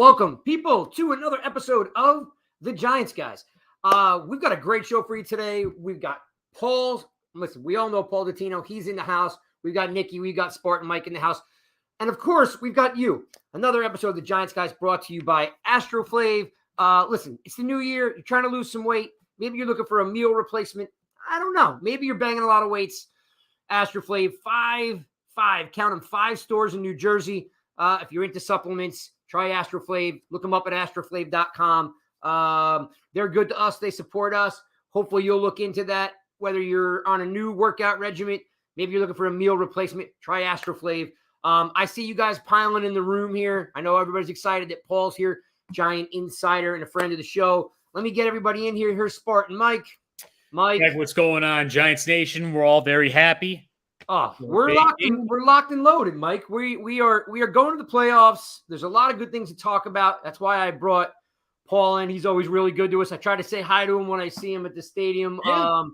Welcome, people, to another episode of The Giants Guys. We've got a great show for you today. We've got Paul. Listen, we all know Paul Dottino. He's in the house. We've got Niiki. We've got Spartan Mike in the house. And, of course, we've got you. Another episode of The Giants Guys brought to you by Astroflave. Listen, it's the new year. You're trying to lose some weight. Maybe you're looking for a meal replacement. I don't know. Maybe you're banging a lot of weights. Astroflave, count them, 5 stores in New Jersey. If you're into supplements, try Astroflave. Look them up at astroflave.com. They're good to us. They support us. Hopefully you'll look into that. Whether you're on a new workout regimen, maybe you're looking for a meal replacement, try Astroflave. I see you guys piling in the room here. I know everybody's excited that Paul's here, Giant insider and a friend of the show. Let me get everybody in here. Here's Spartan Mike. Mike. Hey, what's going on, Giants Nation? We're all very happy. Oh, we're locked and loaded, Mike. We are going to the playoffs. There's a lot of good things to talk about. That's why I brought Paul in. He's always really good to us. I try to say hi to him when I see him at the stadium. Yeah.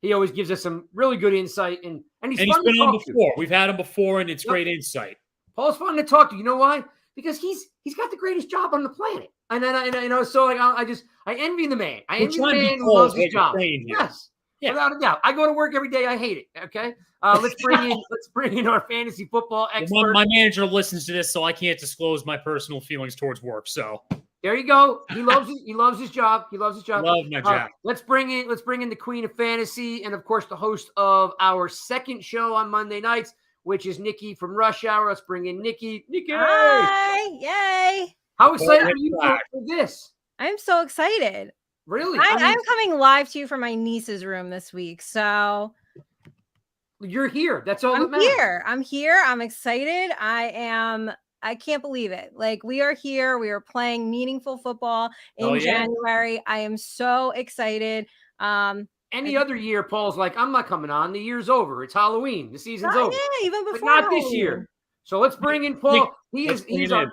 He always gives us some really good insight, and he's fun been to talk on before. We've had him before, and it's great insight. Paul's fun to talk to. You know why? Because he's got the greatest job on the planet, and so like I envy the man. I envy the man who loves his job. Yes. Yeah. Without a doubt. I go to work every day. I hate it. Okay. Let's bring in our fantasy football expert. My manager listens to this, so I can't disclose my personal feelings towards work. So there you go. He loves it. He loves his job. Love my job. Let's bring in the queen of fantasy, and of course the host of our second show on Monday nights, which is Niiki from Rush Hour. Let's bring in Niiki. Niiki. Hi. Yay. How excited are you for this? I'm so excited. Really? I'm coming live to you from my niece's room this week. So you're here. That's all that matters. I'm here. I'm excited. I can't believe it. Like, we are here. We are playing meaningful football in January. I am so excited. Any other year, Paul's like, I'm not coming on. The year's over. It's Halloween. The season's over. Yeah, even before. But not Halloween. This year. So let's bring in Paul. He's our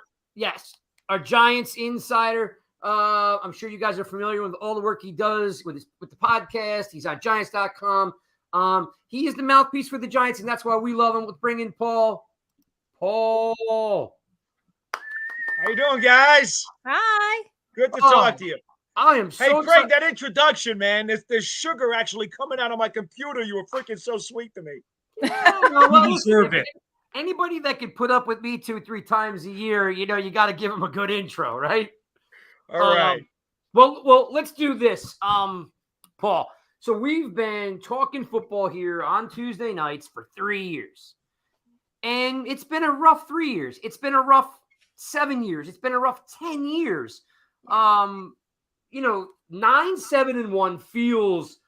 Giants insider. I'm sure you guys are familiar with all the work he does with the podcast. He's on Giants.com. He is the mouthpiece for the Giants, and that's why we love him. Let's bring in Paul. Paul. How you doing, guys? Hi. Good to talk to you. I am so Hey, Craig, that introduction, man. There's sugar actually coming out of my computer. You were freaking so sweet to me. You deserve it. Anybody that can put up with me 2-3 times a year, you got to give him a good intro, right? All right. Well, let's do this, Paul. So we've been talking football here on Tuesday nights for 3 years, and it's been a rough 3 years. It's been a rough 7 years. It's been a rough 10 years. 9-7-1 feels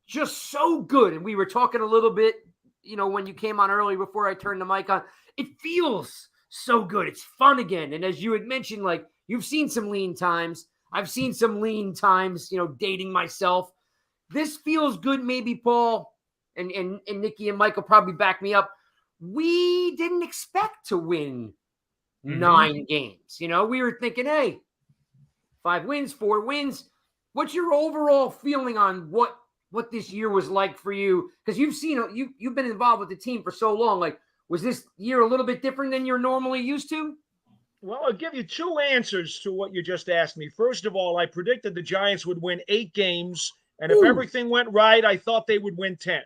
just so good, and we were talking a little bit, when you came on early before I turned the mic on. It feels so good. It's fun again, and as you had mentioned, like, you've seen some lean times. I've seen some lean times, dating myself. This feels good, maybe, Paul, and Niiki and Mike will probably back me up. We didn't expect to win 9 games. We were thinking, hey, 5 wins, 4 wins. What's your overall feeling on what this year was like for you? Because you've been involved with the team for so long. Like, was this year a little bit different than you're normally used to? Well, I'll give you 2 answers to what you just asked me. First of all, I predicted the Giants would win 8 games, and if everything went right, I thought they would win 10.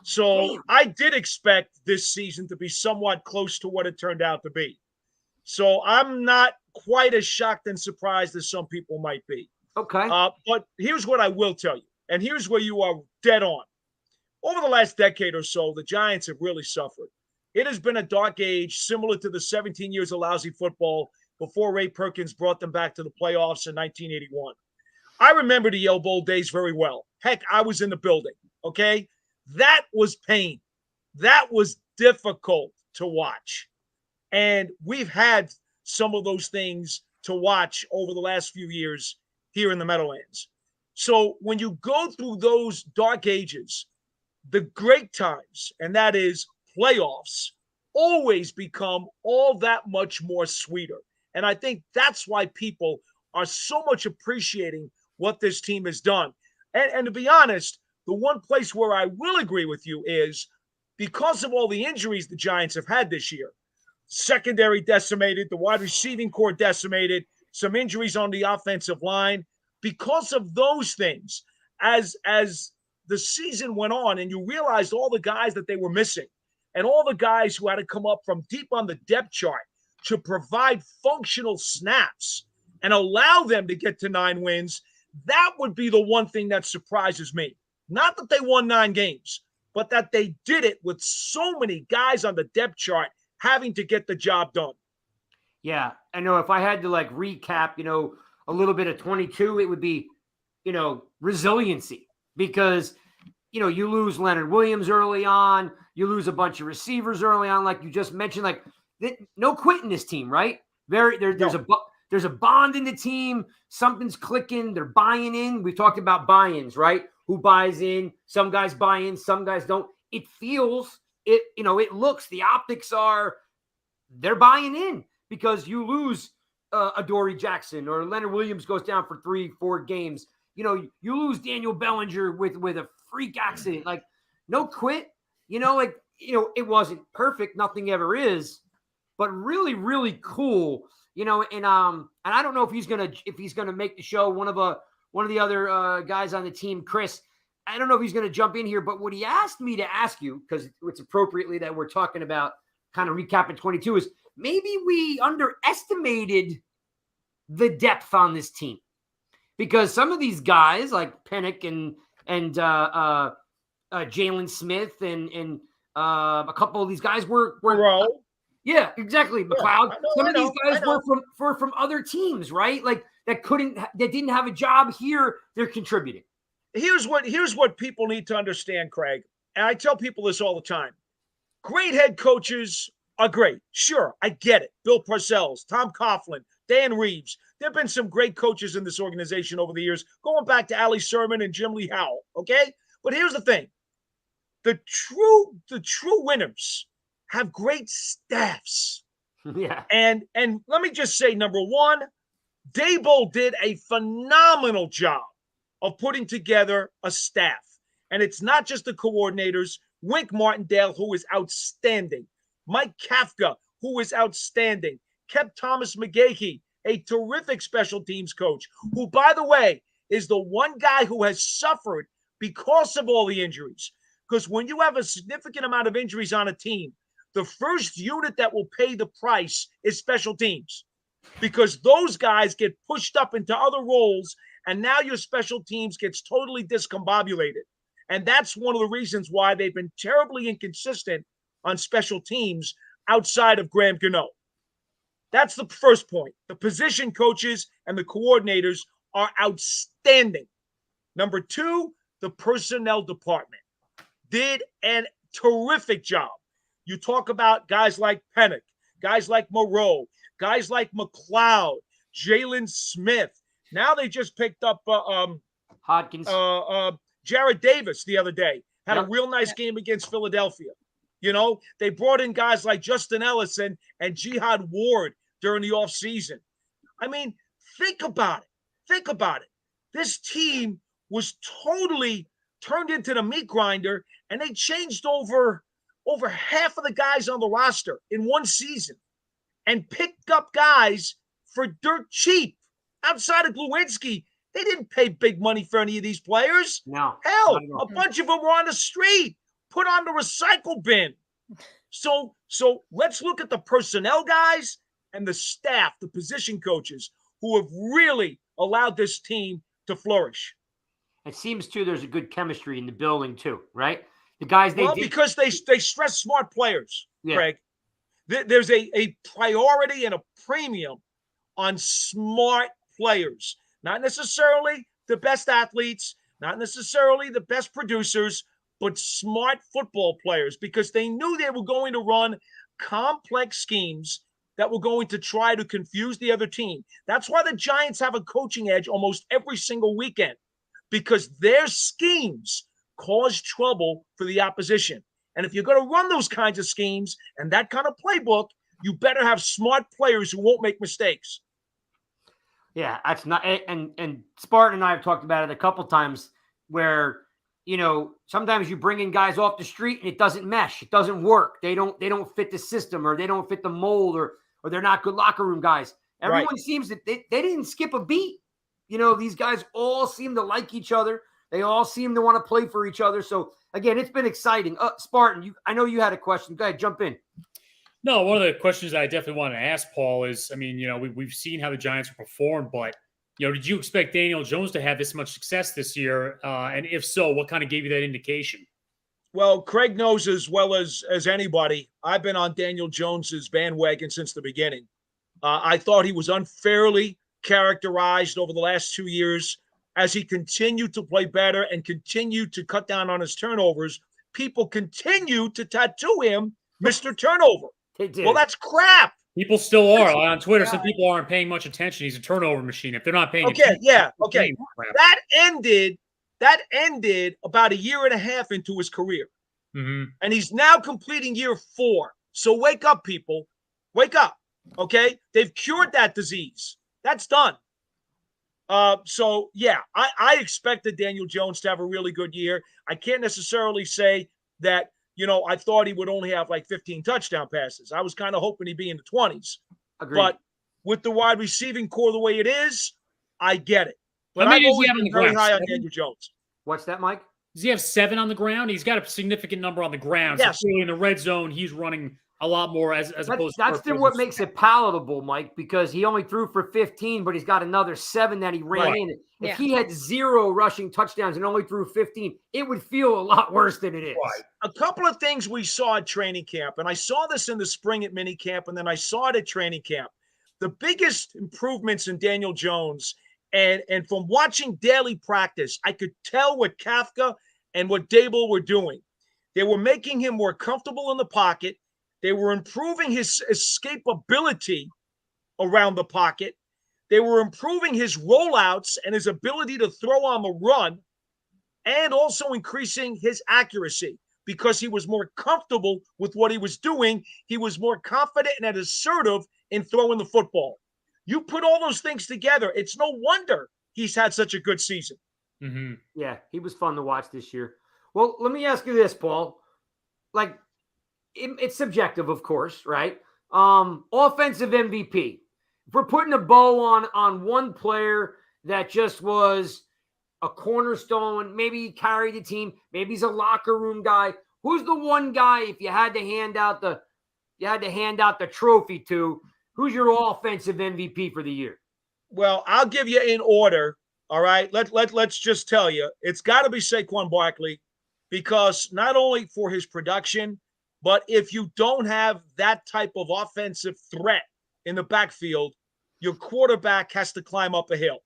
So I did expect this season to be somewhat close to what it turned out to be. So I'm not quite as shocked and surprised as some people might be. Okay. But here's what I will tell you, and here's where you are dead on. Over the last decade or so, the Giants have really suffered. It has been a dark age similar to the 17 years of lousy football before Ray Perkins brought them back to the playoffs in 1981. I remember the Yale Bowl days very well. Heck, I was in the building, okay? That was pain. That was difficult to watch. And we've had some of those things to watch over the last few years here in the Meadowlands. So when you go through those dark ages, the great times, and that is playoffs, always become all that much more sweeter. And I think that's why people are so much appreciating what this team has done. And to be honest, the one place where I will agree with you is because of all the injuries the Giants have had this year, secondary decimated, the wide receiving core decimated, some injuries on the offensive line. Because of those things, as the season went on and you realized all the guys that they were missing and all the guys who had to come up from deep on the depth chart to provide functional snaps and allow them to get to 9 wins, that would be the one thing that surprises me. Not that they won 9 games, but that they did it with so many guys on the depth chart having to get the job done. Yeah, I know if I had to like recap, a little bit of 22, it would be, resiliency, because, you lose Leonard Williams early on, you lose a bunch of receivers early on, like you just mentioned, like no quit in this team, right? There's a bond in the team. Something's clicking. They're buying in. We talked about buy-ins, right? Who buys in? Some guys buy in, some guys don't. It feels it. It looks. The optics are they're buying in, because you lose Adoree Jackson or Leonard Williams goes down for 3-4 games. You lose Daniel Bellinger with a freak accident. Like, no quit. It wasn't perfect. Nothing ever is, but really, really cool. And I don't know if he's gonna make the show. One of the other guys on the team, Chris, I don't know if he's gonna jump in here, but what he asked me to ask you, because it's appropriately that we're talking about kind of recapping 22, is maybe we underestimated the depth on this team, because some of these guys like Pennick and Jalen Smith and a couple of these guys were yeah, exactly. McLeod. Some of these guys were from other teams, right? Like that didn't have a job here. They're contributing. Here's what people need to understand, Craig. And I tell people this all the time. Great head coaches are great. Sure, I get it. Bill Parcells, Tom Coughlin, Dan Reeves. There have been some great coaches in this organization over the years, going back to Ali Sermon and Jim Lee Howell, okay? But here's the thing. The true winners have great staffs. Yeah. And let me just say, number one, Daboll did a phenomenal job of putting together a staff. And it's not just the coordinators. Wink Martindale, who is outstanding. Mike Kafka, who is outstanding. Kept Thomas McGahee, a terrific special teams coach, who, by the way, is the one guy who has suffered because of all the injuries. Because when you have a significant amount of injuries on a team, the first unit that will pay the price is special teams, because those guys get pushed up into other roles, and now your special teams gets totally discombobulated. And that's one of the reasons why they've been terribly inconsistent on special teams outside of Graham Gano. That's the first point. The position coaches and the coordinators are outstanding. Number two, the personnel department did a terrific job. You talk about guys like Pennick, guys like Moreau, guys like McLeod, Jalen Smith. Now they just picked up Hodgkins. Jared Davis the other day. Had a real nice game against Philadelphia. They brought in guys like Justin Ellison and Jihad Ward during the offseason. I mean, think about it. This team was totally turned into the meat grinder, and they changed over half of the guys on the roster in one season and picked up guys for dirt cheap. Outside of Glowinski, they didn't pay big money for any of these players. No. Hell, a bunch of them were on the street, put on the recycle bin. So let's look at the personnel guys and the staff, the position coaches, who have really allowed this team to flourish. It seems, too, there's a good chemistry in the building, too, right? The guys because they stress smart players, Craig. There's a priority and a premium on smart players. Not necessarily the best athletes, not necessarily the best producers, but smart football players, because they knew they were going to run complex schemes that were going to try to confuse the other team. That's why the Giants have a coaching edge almost every single weekend, because their schemes cause trouble for the opposition. And if you're going to run those kinds of schemes and that kind of playbook, you better have smart players who won't make mistakes. Yeah, that's not. And Spartan and I have talked about it a couple times, where sometimes you bring in guys off the street and it doesn't mesh. It doesn't work. They don't fit the system, or they don't fit the mold, or they're not good locker room guys. Everyone seems that they didn't skip a beat. These guys all seem to like each other. They all seem to want to play for each other. So again, it's been exciting. Spartan, I know you had a question. Go ahead, jump in. No, one of the questions that I definitely want to ask Paul is, we've seen how the Giants have performed, but did you expect Daniel Jones to have this much success this year? And if so, what kind of gave you that indication? Well, Craig knows as well as anybody, I've been on Daniel Jones's bandwagon since the beginning. I thought he was unfairly characterized over the last 2 years. As he continued to play better and continued to cut down on his turnovers, people continue to tattoo him Mr. Turnover. Well, that's crap. People still are on Twitter. Some people aren't paying much attention. He's a turnover machine. If they're not paying attention, okay. That ended about a year and a half into his career. Mm-hmm. And he's now completing year 4. So wake up, people. Wake up. Okay? They've cured that disease. That's done. I expected Daniel Jones to have a really good year. I can't necessarily say that, I thought he would only have like 15 touchdown passes. I was kind of hoping he'd be in the 20s. Agreed. But with the wide receiving core the way it is, I get it. But I've always been very high on Daniel Jones. What's that, Mike? Does he have 7 on the ground? He's got a significant number on the ground. Yes. So clearly in the red zone, he's running a lot more as opposed to that's what makes it palatable, Mike, because he only threw for 15, but he's got another 7 that he ran in. If he had 0 rushing touchdowns and only threw 15, it would feel a lot worse than it is. Right. A couple of things we saw at training camp, and I saw this in the spring at mini camp, and then I saw it at training camp. The biggest improvements in Daniel Jones, and from watching daily practice, I could tell what Kafka and what Dable were doing. They were making him more comfortable in the pocket. They were improving his escapability around the pocket. They were improving his rollouts and his ability to throw on the run, and also increasing his accuracy because he was more comfortable with what he was doing. He was more confident and assertive in throwing the football. You put all those things together, it's no wonder he's had such a good season. Mm-hmm. Yeah, he was fun to watch this year. Well, let me ask you this, Paul. It's subjective, of course, right? Offensive MVP. If we're putting a bow on one player that just was a cornerstone, maybe he carried the team, maybe he's a locker room guy. Who's the one guy, if you had to hand out the trophy to, who's your offensive MVP for the year? Well, I'll give you in order. All right. Let's just tell you, it's got to be Saquon Barkley, because not only for his production, but if you don't have that type of offensive threat in the backfield, your quarterback has to climb up a hill.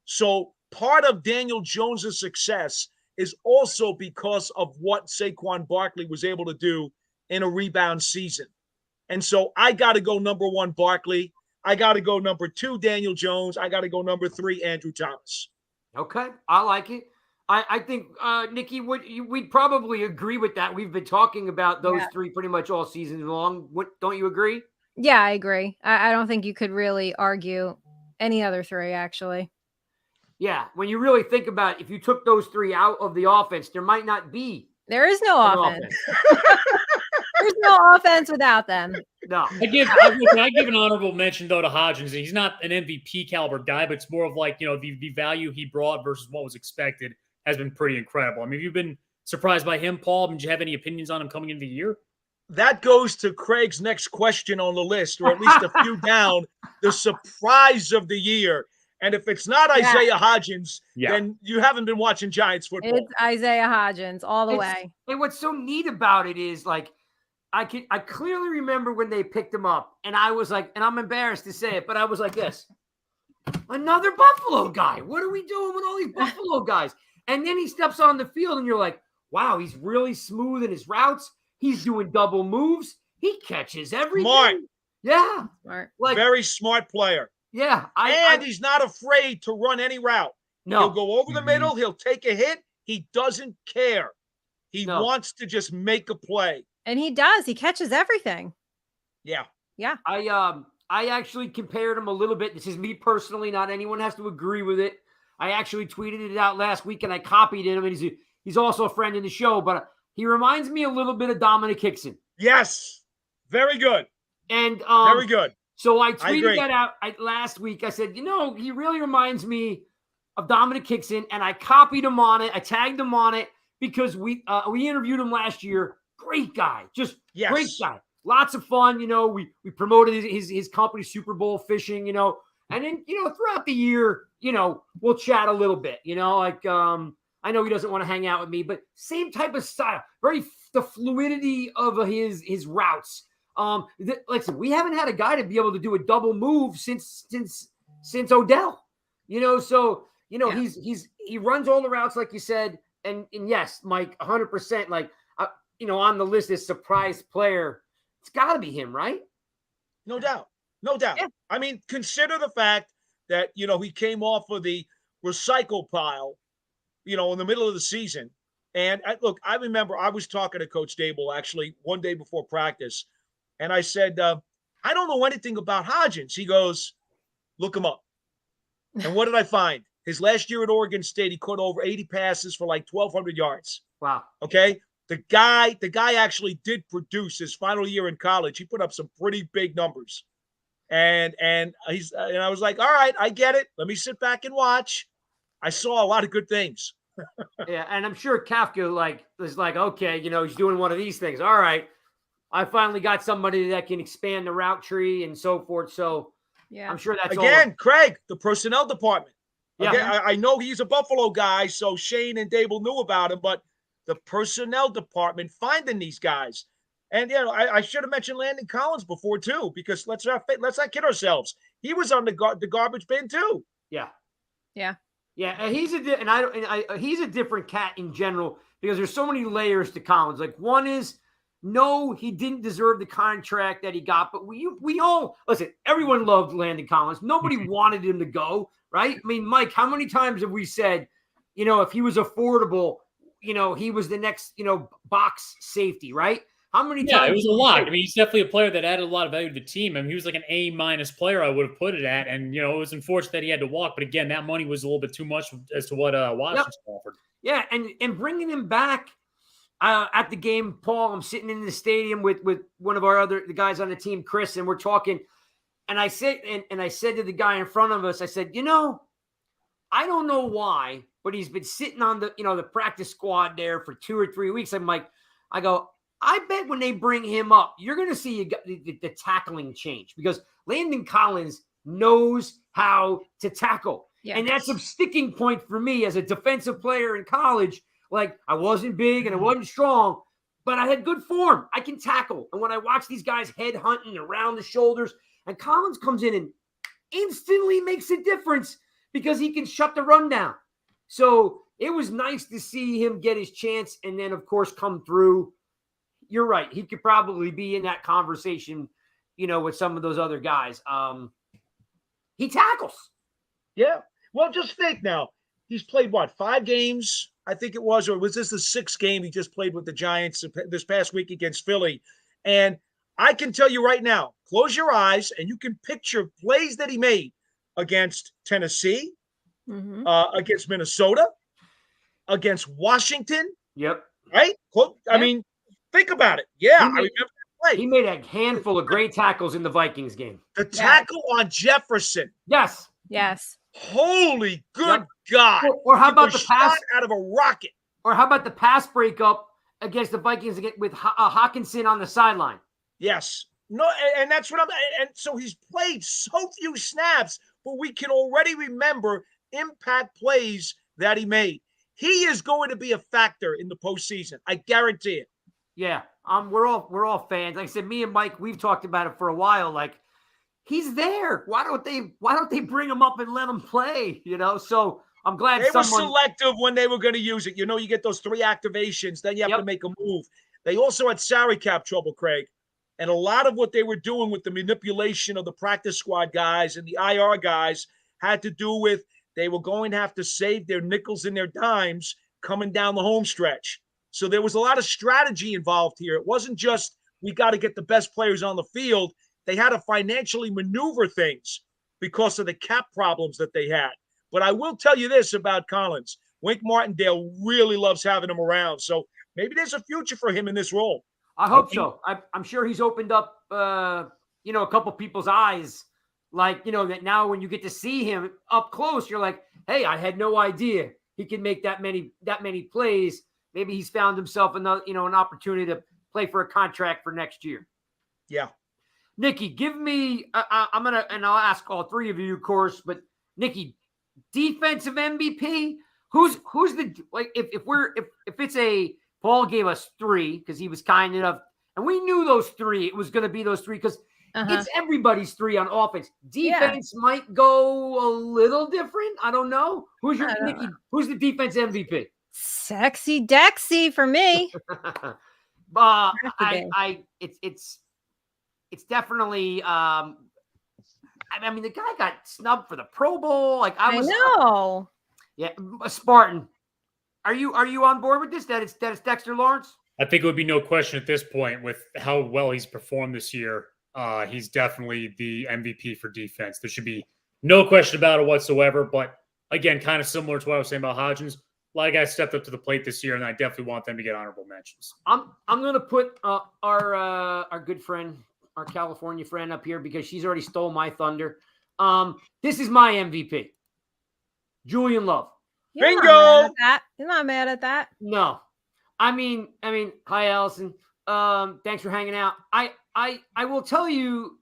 So part of Daniel Jones's success is also because of what Saquon Barkley was able to do in a rebound season. And so I got to go number 1, Barkley. I got to go number 2, Daniel Jones. I got to go number 3, Andrew Thomas. Okay, I like it. I think, Nikki, we'd probably agree with that. We've been talking about those 3 pretty much all season long. Don't you agree? Yeah, I agree. I don't think you could really argue any other 3, actually. Yeah, when you really think about it, if you took those 3 out of the offense, there might not be. There is no offense. There's no offense without them. No. I give an honorable mention, though, to Hodgins. He's not an MVP caliber guy, but it's more of like, the value he brought versus what was expected has been pretty incredible. I mean, have you been surprised by him, Paul? Did you have any opinions on him coming into the year? That goes to Craig's next question on the list, or at least a few down, the surprise of the year. And if it's not Isaiah Hodgins, then you haven't been watching Giants football. It's Isaiah Hodgins all the way. And what's so neat about it is, I clearly remember when they picked him up, and I was like, and I'm embarrassed to say it, but I was like this, another Buffalo guy. What are we doing with all these Buffalo guys? And then he steps on the field, and you're like, wow, he's really smooth in his routes. He's doing double moves. He catches everything. Smart. Yeah. Smart. Very smart player. Yeah. He's not afraid to run any route. No. He'll go over the middle. He'll take a hit. He doesn't care. He wants to just make a play. And he does. He catches everything. Yeah. Yeah. I actually compared him a little bit. This is me personally. Not anyone has to agree with it. I actually tweeted it out last week, and I copied him. And He's also a friend in the show, but he reminds me a little bit of Dominic Hickson. Yes. Very good. And very good. So I tweeted that out last week. I said, he really reminds me of Dominic Hickson, and I copied him on it. I tagged him on it because we interviewed him last year. Great guy, just great guy. Lots of fun. We promoted his company, Super Bowl Fishing. And then throughout the year, we'll chat a little bit. I know he doesn't want to hang out with me, but same type of style. The fluidity of his routes. Listen, we haven't had a guy to be able to do a double move since Odell. He runs all the routes like you said, and yes, Mike, 100%. Like on the list is surprise player. It's got to be him, right? No doubt. Yeah. I mean, consider the fact that he came off of the recycle pile, in the middle of the season. And I remember I was talking to Coach Dable actually one day before practice. And I said, I don't know anything about Hodgins. He goes, look him up. And what did I find? His last year at Oregon State, he caught over 80 passes for like 1,200 yards. Wow. Okay. The guy actually did produce his final year in college. He put up some pretty big numbers. And I was like, all right, I get it. Let me sit back and watch. I saw a lot of good things. Yeah. And I'm sure Kafka was like, okay, he's doing one of these things. All right. I finally got somebody that can expand the route tree and so forth. So yeah, I'm sure that's Craig, the personnel department. Yeah. Again, I know he's a Buffalo guy, so Shane and Dable knew about him, but the personnel department finding these guys. And, I should have mentioned Landon Collins before too, because let's not kid ourselves. He was on the garbage bin too. Yeah. Yeah. Yeah. And he's he's a different cat in general because there's so many layers to Collins. Like one is, no, he didn't deserve the contract that he got, but we all listen. Everyone loved Landon Collins. Nobody wanted him to go, right? I mean, Mike, how many times have we said, if he was affordable, he was the next, box safety, right? How many times? Yeah, it was a lot. I mean, he's definitely a player that added a lot of value to the team. I mean, he was like an A- player, I would have put it at, and it was unfortunate that he had to walk. But again, that money was a little bit too much as to what Washington offered. Yeah, and bringing him back. At the game, Paul, I'm sitting in the stadium with one of the guys on the team, Chris, and we're talking. And I said, and I said to the guy in front of us, I said, I don't know why, but he's been sitting on the practice squad there for 2 or 3 weeks. I go, I bet when they bring him up, you're going to see the tackling change because Landon Collins knows how to tackle. Yes. And that's a sticking point for me as a defensive player in college. Like, I wasn't big and I wasn't strong, but I had good form. I can tackle. And when I watch these guys head hunting around the shoulders, and Collins comes in and instantly makes a difference because he can shut the run down. So it was nice to see him get his chance and then, of course, come through. You're right. He could probably be in that conversation, with some of those other guys. He tackles. Yeah. Well, just think now. He's played, 5 games? I think it was, or was this the 6th game he just played with the Giants this past week against Philly? And I can tell you right now, close your eyes and you can picture plays that he made against Tennessee, against Minnesota, against Washington. Yep. Right? I mean, think about it. Yeah, I remember that play. He made a handful of great tackles in the Vikings game. The tackle on Jefferson. Yes. Holy good God. Or how about the pass out of a rocket? Or how about the pass breakup against the Vikings with Hawkinson on the sideline? Yes. No, and that's what and so he's played so few snaps, but we can already remember impact plays that he made. He is going to be a factor in the postseason. I guarantee it. Yeah. We're all fans. Like I said, me and Mike, we've talked about it for a while. Like, he's there. Why don't they bring him up and let him play? So I'm glad they were selective when they were going to use it. You get those 3 activations, then you have to make a move. They also had salary cap trouble, Craig. And a lot of what they were doing with the manipulation of the practice squad guys and the IR guys had to do with they were going to have to save their nickels and their dimes coming down the home stretch. So there was a lot of strategy involved here. It wasn't just we got to get the best players on the field. They had to financially maneuver things because of the cap problems that they had. But I will tell you this about Collins. Wink Martindale really loves having him around. So maybe there's a future for him in this role. I hope so. I'm sure he's opened up, a couple people's eyes. Like, that now when you get to see him up close, you're like, hey, I had no idea he can make that many plays. Maybe he's found himself an opportunity to play for a contract for next year. Yeah. Nikki, give me, and I'll ask all three of you, of course, but Nikki, defensive MVP, who's the, like, if it's a, Paul gave us three because he was kind enough, and we knew those three, it was going to be those three because it's everybody's three on offense. Defense might go a little different. I don't know. Who's your Nikki? Who's the defense MVP? Sexy Dexy for me. It's definitely. I mean, the guy got snubbed for the Pro Bowl. Like I know. Yeah, Spartan. Are you on board with this? That it's Dexter Lawrence? I think it would be no question at this point with how well he's performed this year. He's definitely the MVP for defense. There should be no question about it whatsoever. But again, kind of similar to what I was saying about Hodgins. A lot of guys stepped up to the plate this year, and I definitely want them to get honorable mentions. I'm going to put our good friend, our California friend, up here because she's already stole my thunder. This is my MVP, Julian Love. Bingo! You're not mad at that. No, I mean, hi Allison. Thanks for hanging out. I will tell you.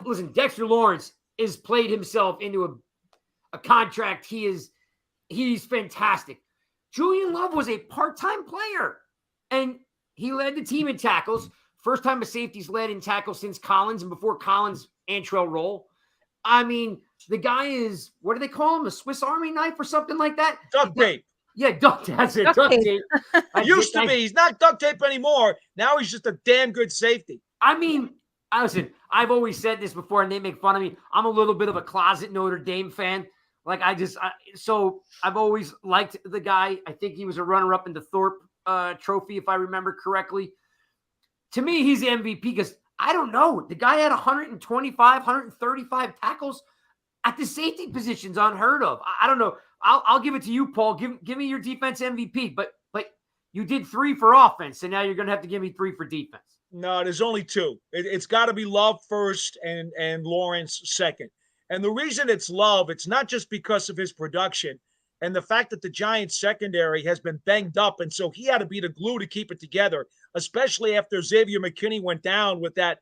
Listen. Dexter Lawrence has played himself into a contract. He's fantastic. Julian Love was a part-time player, and he led the team in tackles. First time a safety's led in tackles since Collins, and before Collins, Antrell Roll. I mean, the guy is, what do they call him? A Swiss Army knife or something like that? Duct tape. Yeah, duct tape. Used to be. He's not duct tape anymore. Now he's just a damn good safety. I mean, listen, I've always said this before, and they make fun of me. I'm a little bit of a closet Notre Dame fan. Like, so I've always liked the guy. I think he was a runner-up in the Thorpe Trophy, if I remember correctly. To me, he's the MVP because I don't know. The guy had 125, 135 tackles at the safety positions, unheard of. I don't know. I'll give it to you, Paul. Give me your defense MVP. But you did 3 for offense, and now you're going to have to give me 3 for defense. No, there's only 2. It's got to be Love first and Lawrence second. And the reason it's Love, it's not just because of his production and the fact that the Giants secondary has been banged up. And so he had to be the glue to keep it together, especially after Xavier McKinney went down with that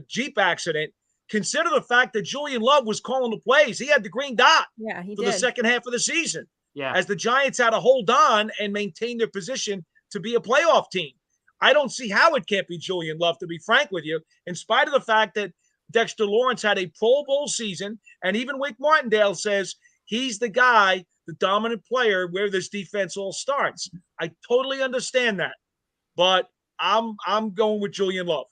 Jeep accident. Consider the fact that Julian Love was calling the plays. He had the green dot for the second half of the season. Yeah. As the Giants had to hold on and maintain their position to be a playoff team. I don't see how it can't be Julian Love, to be frank with you, in spite of the fact that Dexter Lawrence had a Pro Bowl season, and even Wink Martindale says he's the guy, the dominant player, where this defense all starts. I totally understand that, but I'm going with Julian Love.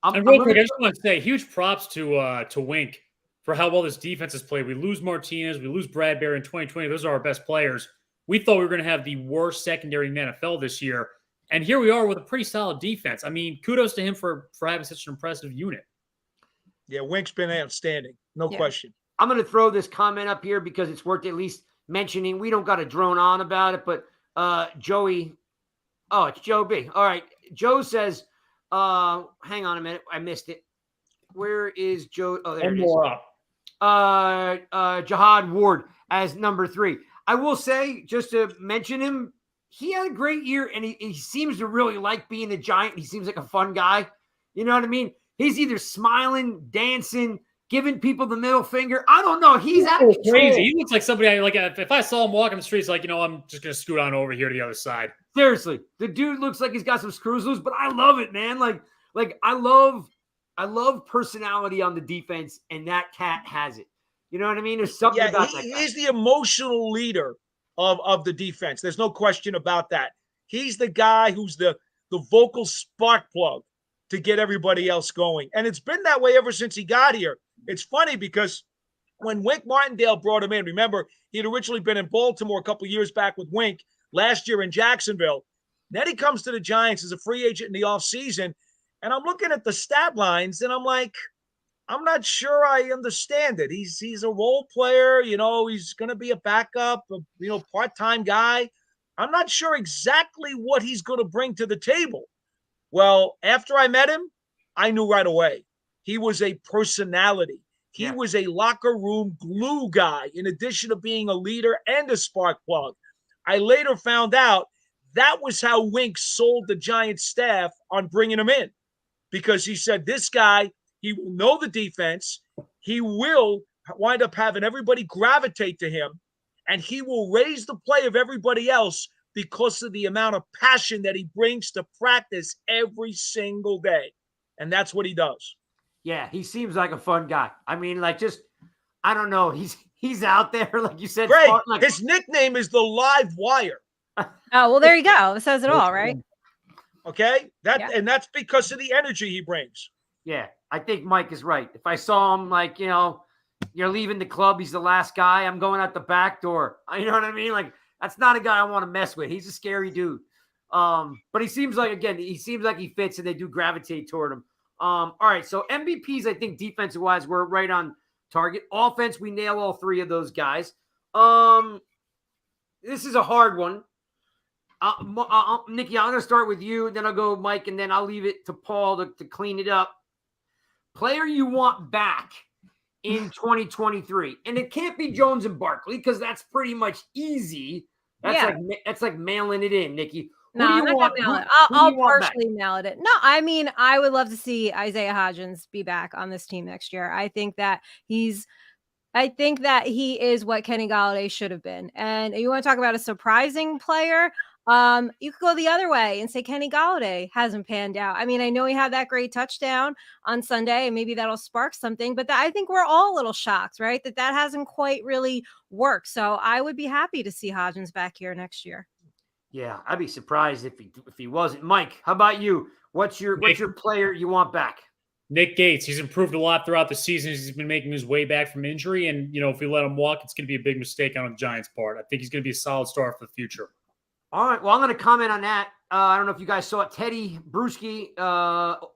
And real quick, I just want to say huge props to Wink for how well this defense has played. We lose Martinez, we lose Bradbury in 2020. Those are our best players. We thought we were going to have the worst secondary in the NFL this year, and here we are with a pretty solid defense. I mean, kudos to him for having such an impressive unit. Yeah, Wink's been outstanding. No question. I'm going to throw this comment up here because it's worth at least mentioning. We don't got to drone on about it, but Joey, it's Joe B. All right. Joe says, hang on a minute. I missed it. Where is Joe? Oh, there it is. Jihad Ward as number 3. I will say, just to mention him, he had a great year, and he seems to really like being a Giant. He seems like a fun guy. You know what I mean? He's either smiling, dancing, giving people the middle finger. I don't know. He's actually crazy. He looks like somebody if I saw him walking the streets, like, I'm just going to scoot on over here to the other side. Seriously. The dude looks like he's got some screws loose, but I love it, man. Like I love personality on the defense, and that cat has it. You know what I mean? There's something about that guy. He's the emotional leader of the defense. There's no question about that. He's the guy who's the vocal spark plug to get everybody else going. And it's been that way ever since he got here. It's funny because when Wink Martindale brought him in, remember, he had originally been in Baltimore a couple years back with Wink, last year in Jacksonville. Then he comes to the Giants as a free agent in the offseason. And I'm looking at the stat lines, and I'm like, I'm not sure I understand it. He's a role player, he's going to be a backup, part-time guy. I'm not sure exactly what he's going to bring to the table. Well, after I met him, I knew right away. He was a personality. He was a locker room glue guy, in addition to being a leader and a spark plug. I later found out that was how Wink sold the Giants staff on bringing him in, because he said, this guy, he will know the defense. He will wind up having everybody gravitate to him, and he will raise the play of everybody else because of the amount of passion that he brings to practice every single day. And that's what he does. Yeah, he seems like a fun guy. I mean, I don't know. He's out there, like you said. Great. His nickname is the Live Wire. Oh, well, there you go. It says it all, right? Okay? And that's because of the energy he brings. Yeah, I think Mike is right. If I saw him you're leaving the club, he's the last guy, I'm going out the back door. You know what I mean? That's not a guy I want to mess with. He's a scary dude. But he seems like he fits, and they do gravitate toward him. All right, so MVPs, I think defensive-wise, we're right on target. Offense, we nail all three of those guys. This is a hard one. Nikki, I'm going to start with you, then I'll go Mike, and then I'll leave it to Paul to clean it up. Player you want back in 2023. And it can't be Jones and Barkley, because that's pretty much easy. That's like mailing it in, Nikki. No, I'm not gonna mail it. I'll partially mail it. No, I mean, I would love to see Isaiah Hodgins be back on this team next year. I think that he is what Kenny Golladay should have been. And you want to talk about a surprising player? You could go the other way and say Kenny Golladay hasn't panned out. I mean, I know he had that great touchdown on Sunday, and maybe that'll spark something, but I think we're all a little shocked, right? That hasn't quite really worked. So I would be happy to see Hodgins back here next year. Yeah, I'd be surprised if he wasn't. Mike, how about you? What's your player you want back? Nick Gates. He's improved a lot throughout the season. He's been making his way back from injury, and if we let him walk, it's going to be a big mistake on the Giants' part. I think he's going to be a solid star for the future. All right. Well, I'm going to comment on that. I don't know if you guys saw it. Teddy Bruschi,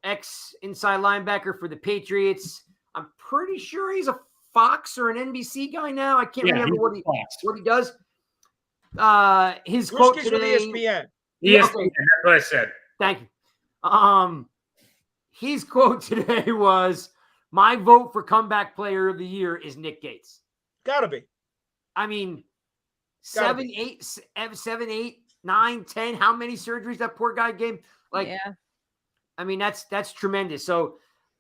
ex-inside linebacker for the Patriots. I'm pretty sure he's a Fox or an NBC guy now. I can't remember what he does. His quote today. ESPN. ESPN. That's what I said. Thank you. His quote today was, "My vote for comeback player of the year is Nick Gates." Gotta be. I mean, 7, 8, 9, 10. How many surgeries that poor guy gave? I mean, that's tremendous. So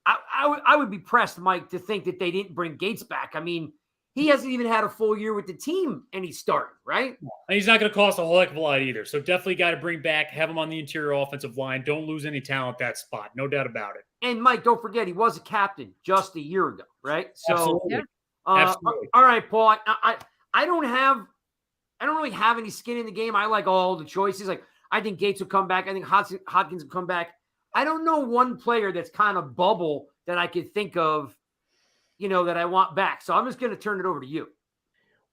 I would be pressed, Mike, to think that they didn't bring Gates back. I mean, he hasn't even had a full year with the team, and he's starting, right? And he's not going to cost a whole heck of a lot either. So definitely got to bring back, have him on the interior offensive line. Don't lose any talent at that spot. No doubt about it. And Mike, don't forget, he was a captain just a year ago, right? So, absolutely. Absolutely. All right, Paul. I don't really have any skin in the game. I like all the choices. Like, I think Gates will come back. I think Hodgins will come back. I don't know one player that's kind of bubble that I could think of, that I want back. So I'm just going to turn it over to you.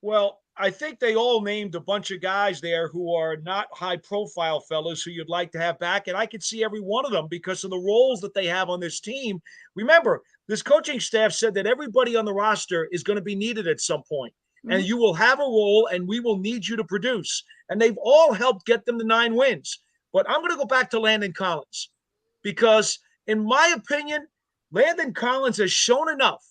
Well, I think they all named a bunch of guys there who are not high-profile fellas who you'd like to have back, and I could see every one of them because of the roles that they have on this team. Remember, this coaching staff said that everybody on the roster is going to be needed at some point, and you will have a role, and we will need you to produce. And they've all helped get them to 9 wins. But I'm going to go back to Landon Collins because, in my opinion, Landon Collins has shown enough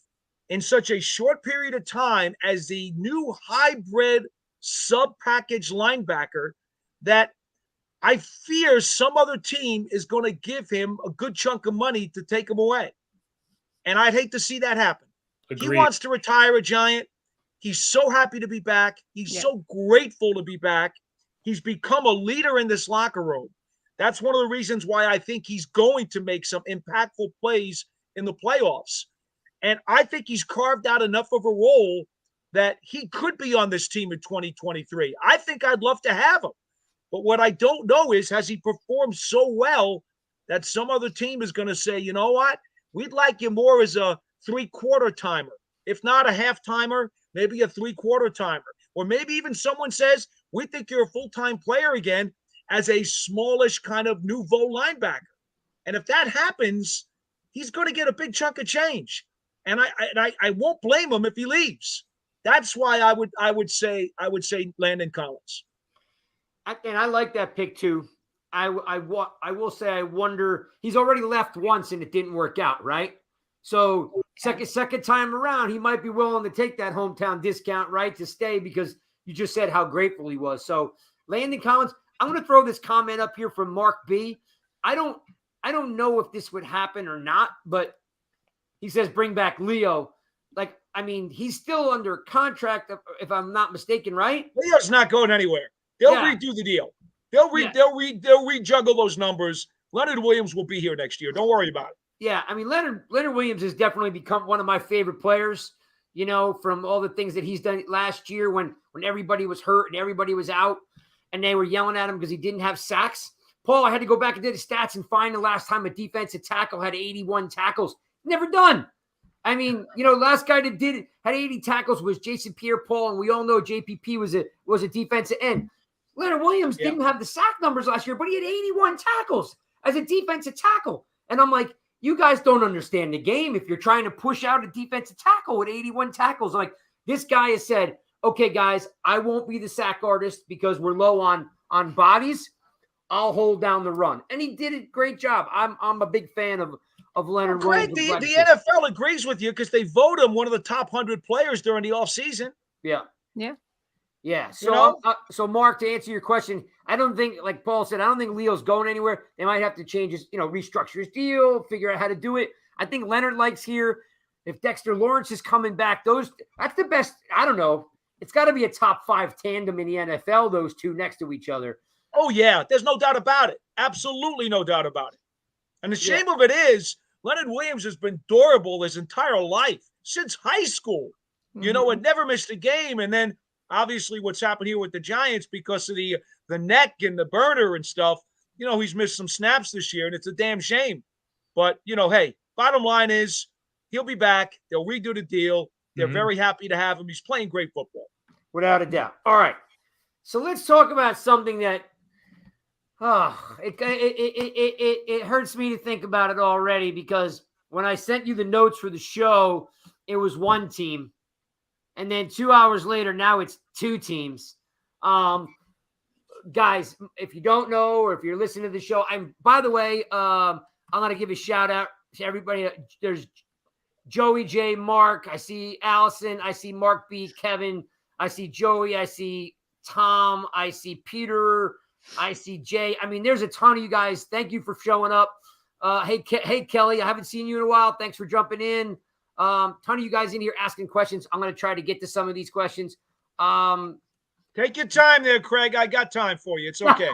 in such a short period of time as the new hybrid sub-package linebacker that I fear some other team is going to give him a good chunk of money to take him away. And I'd hate to see that happen. Agreed. He wants to retire a Giant. He's so happy to be back. He's so grateful to be back. He's become a leader in this locker room. That's one of the reasons why I think he's going to make some impactful plays in the playoffs. And I think he's carved out enough of a role that he could be on this team in 2023. I think I'd love to have him. But what I don't know is, has he performed so well that some other team is going to say, you know what? We'd like you more as a 3/4 timer. If not a half timer, maybe a 3/4 timer. Or maybe even someone says, we think you're a full-time player again as a smallish kind of nouveau linebacker. And if that happens, he's going to get a big chunk of change. and I won't blame him if he leaves. That's why I would say Landon Collins. And I like that pick too. I will say I wonder, he's already left once and it didn't work out, right? So second time around, he might be willing to take that hometown discount, right, to stay, because you just said how grateful he was. So Landon Collins, I'm going to throw this comment up here from Mark B. I don't know if this would happen or not, but he says bring back Leo. Like, I mean, he's still under contract, if I'm not mistaken, right? Leo's not going anywhere. They'll redo the deal. They'll rejuggle those numbers. Leonard Williams will be here next year. Don't worry about it. Yeah, I mean, Leonard Williams has definitely become one of my favorite players, you know, from all the things that he's done last year when everybody was hurt and everybody was out and they were yelling at him because he didn't have sacks. Paul, I had to go back and do the stats and find the last time a defensive tackle had 81 tackles. Never done. I mean, you know, last guy that had 80 tackles was Jason Pierre-Paul, and we all know JPP was a defensive end. Leonard Williams didn't have the sack numbers last year, but he had 81 tackles as a defensive tackle. And I'm like, you guys don't understand the game if you're trying to push out a defensive tackle with 81 tackles. I'm like, this guy has said, okay, guys, I won't be the sack artist because we're low on bodies. I'll hold down the run. And he did a great job. I'm a big fan of Leonard Williams. The NFL agrees with you because they vote him one of the top 100 players during the offseason. Yeah. Yeah. So, so Mark, to answer your question, I don't think, like Paul said, I don't think Leo's going anywhere. They might have to change his, restructure his deal, figure out how to do it. I think Leonard likes here. If Dexter Lawrence is coming back, that's the best. I don't know. It's got to be a top 5 tandem in the NFL, those two next to each other. Oh, yeah. There's no doubt about it. Absolutely no doubt about it. And the shame of it is Leonard Williams has been durable his entire life, since high school. Mm-hmm. And never missed a game. And then obviously what's happened here with the Giants because of the neck and the burner and stuff, he's missed some snaps this year, and it's a damn shame. But, hey, bottom line is he'll be back. They'll redo the deal. They're very happy to have him. He's playing great football. Without a doubt. All right. So let's talk about something that it hurts me to think about it already, because when I sent you the notes for the show, it was one team. And then 2 hours later, now it's two teams. Guys, if you don't know, or if you're listening to the show, by the way, I'm going to give a shout out to everybody. There's Joey J, Mark. I see Allison. I see Mark B, Kevin. I see Joey. I see Tom. I see Peter. I see Jay. I mean, there's a ton of you guys. Thank you for showing up. Hey, Kelly, I haven't seen you in a while. Thanks for jumping in. Ton of you guys in here asking questions. I'm going to try to get to some of these questions. Take your time there, Craig. I got time for you. It's okay.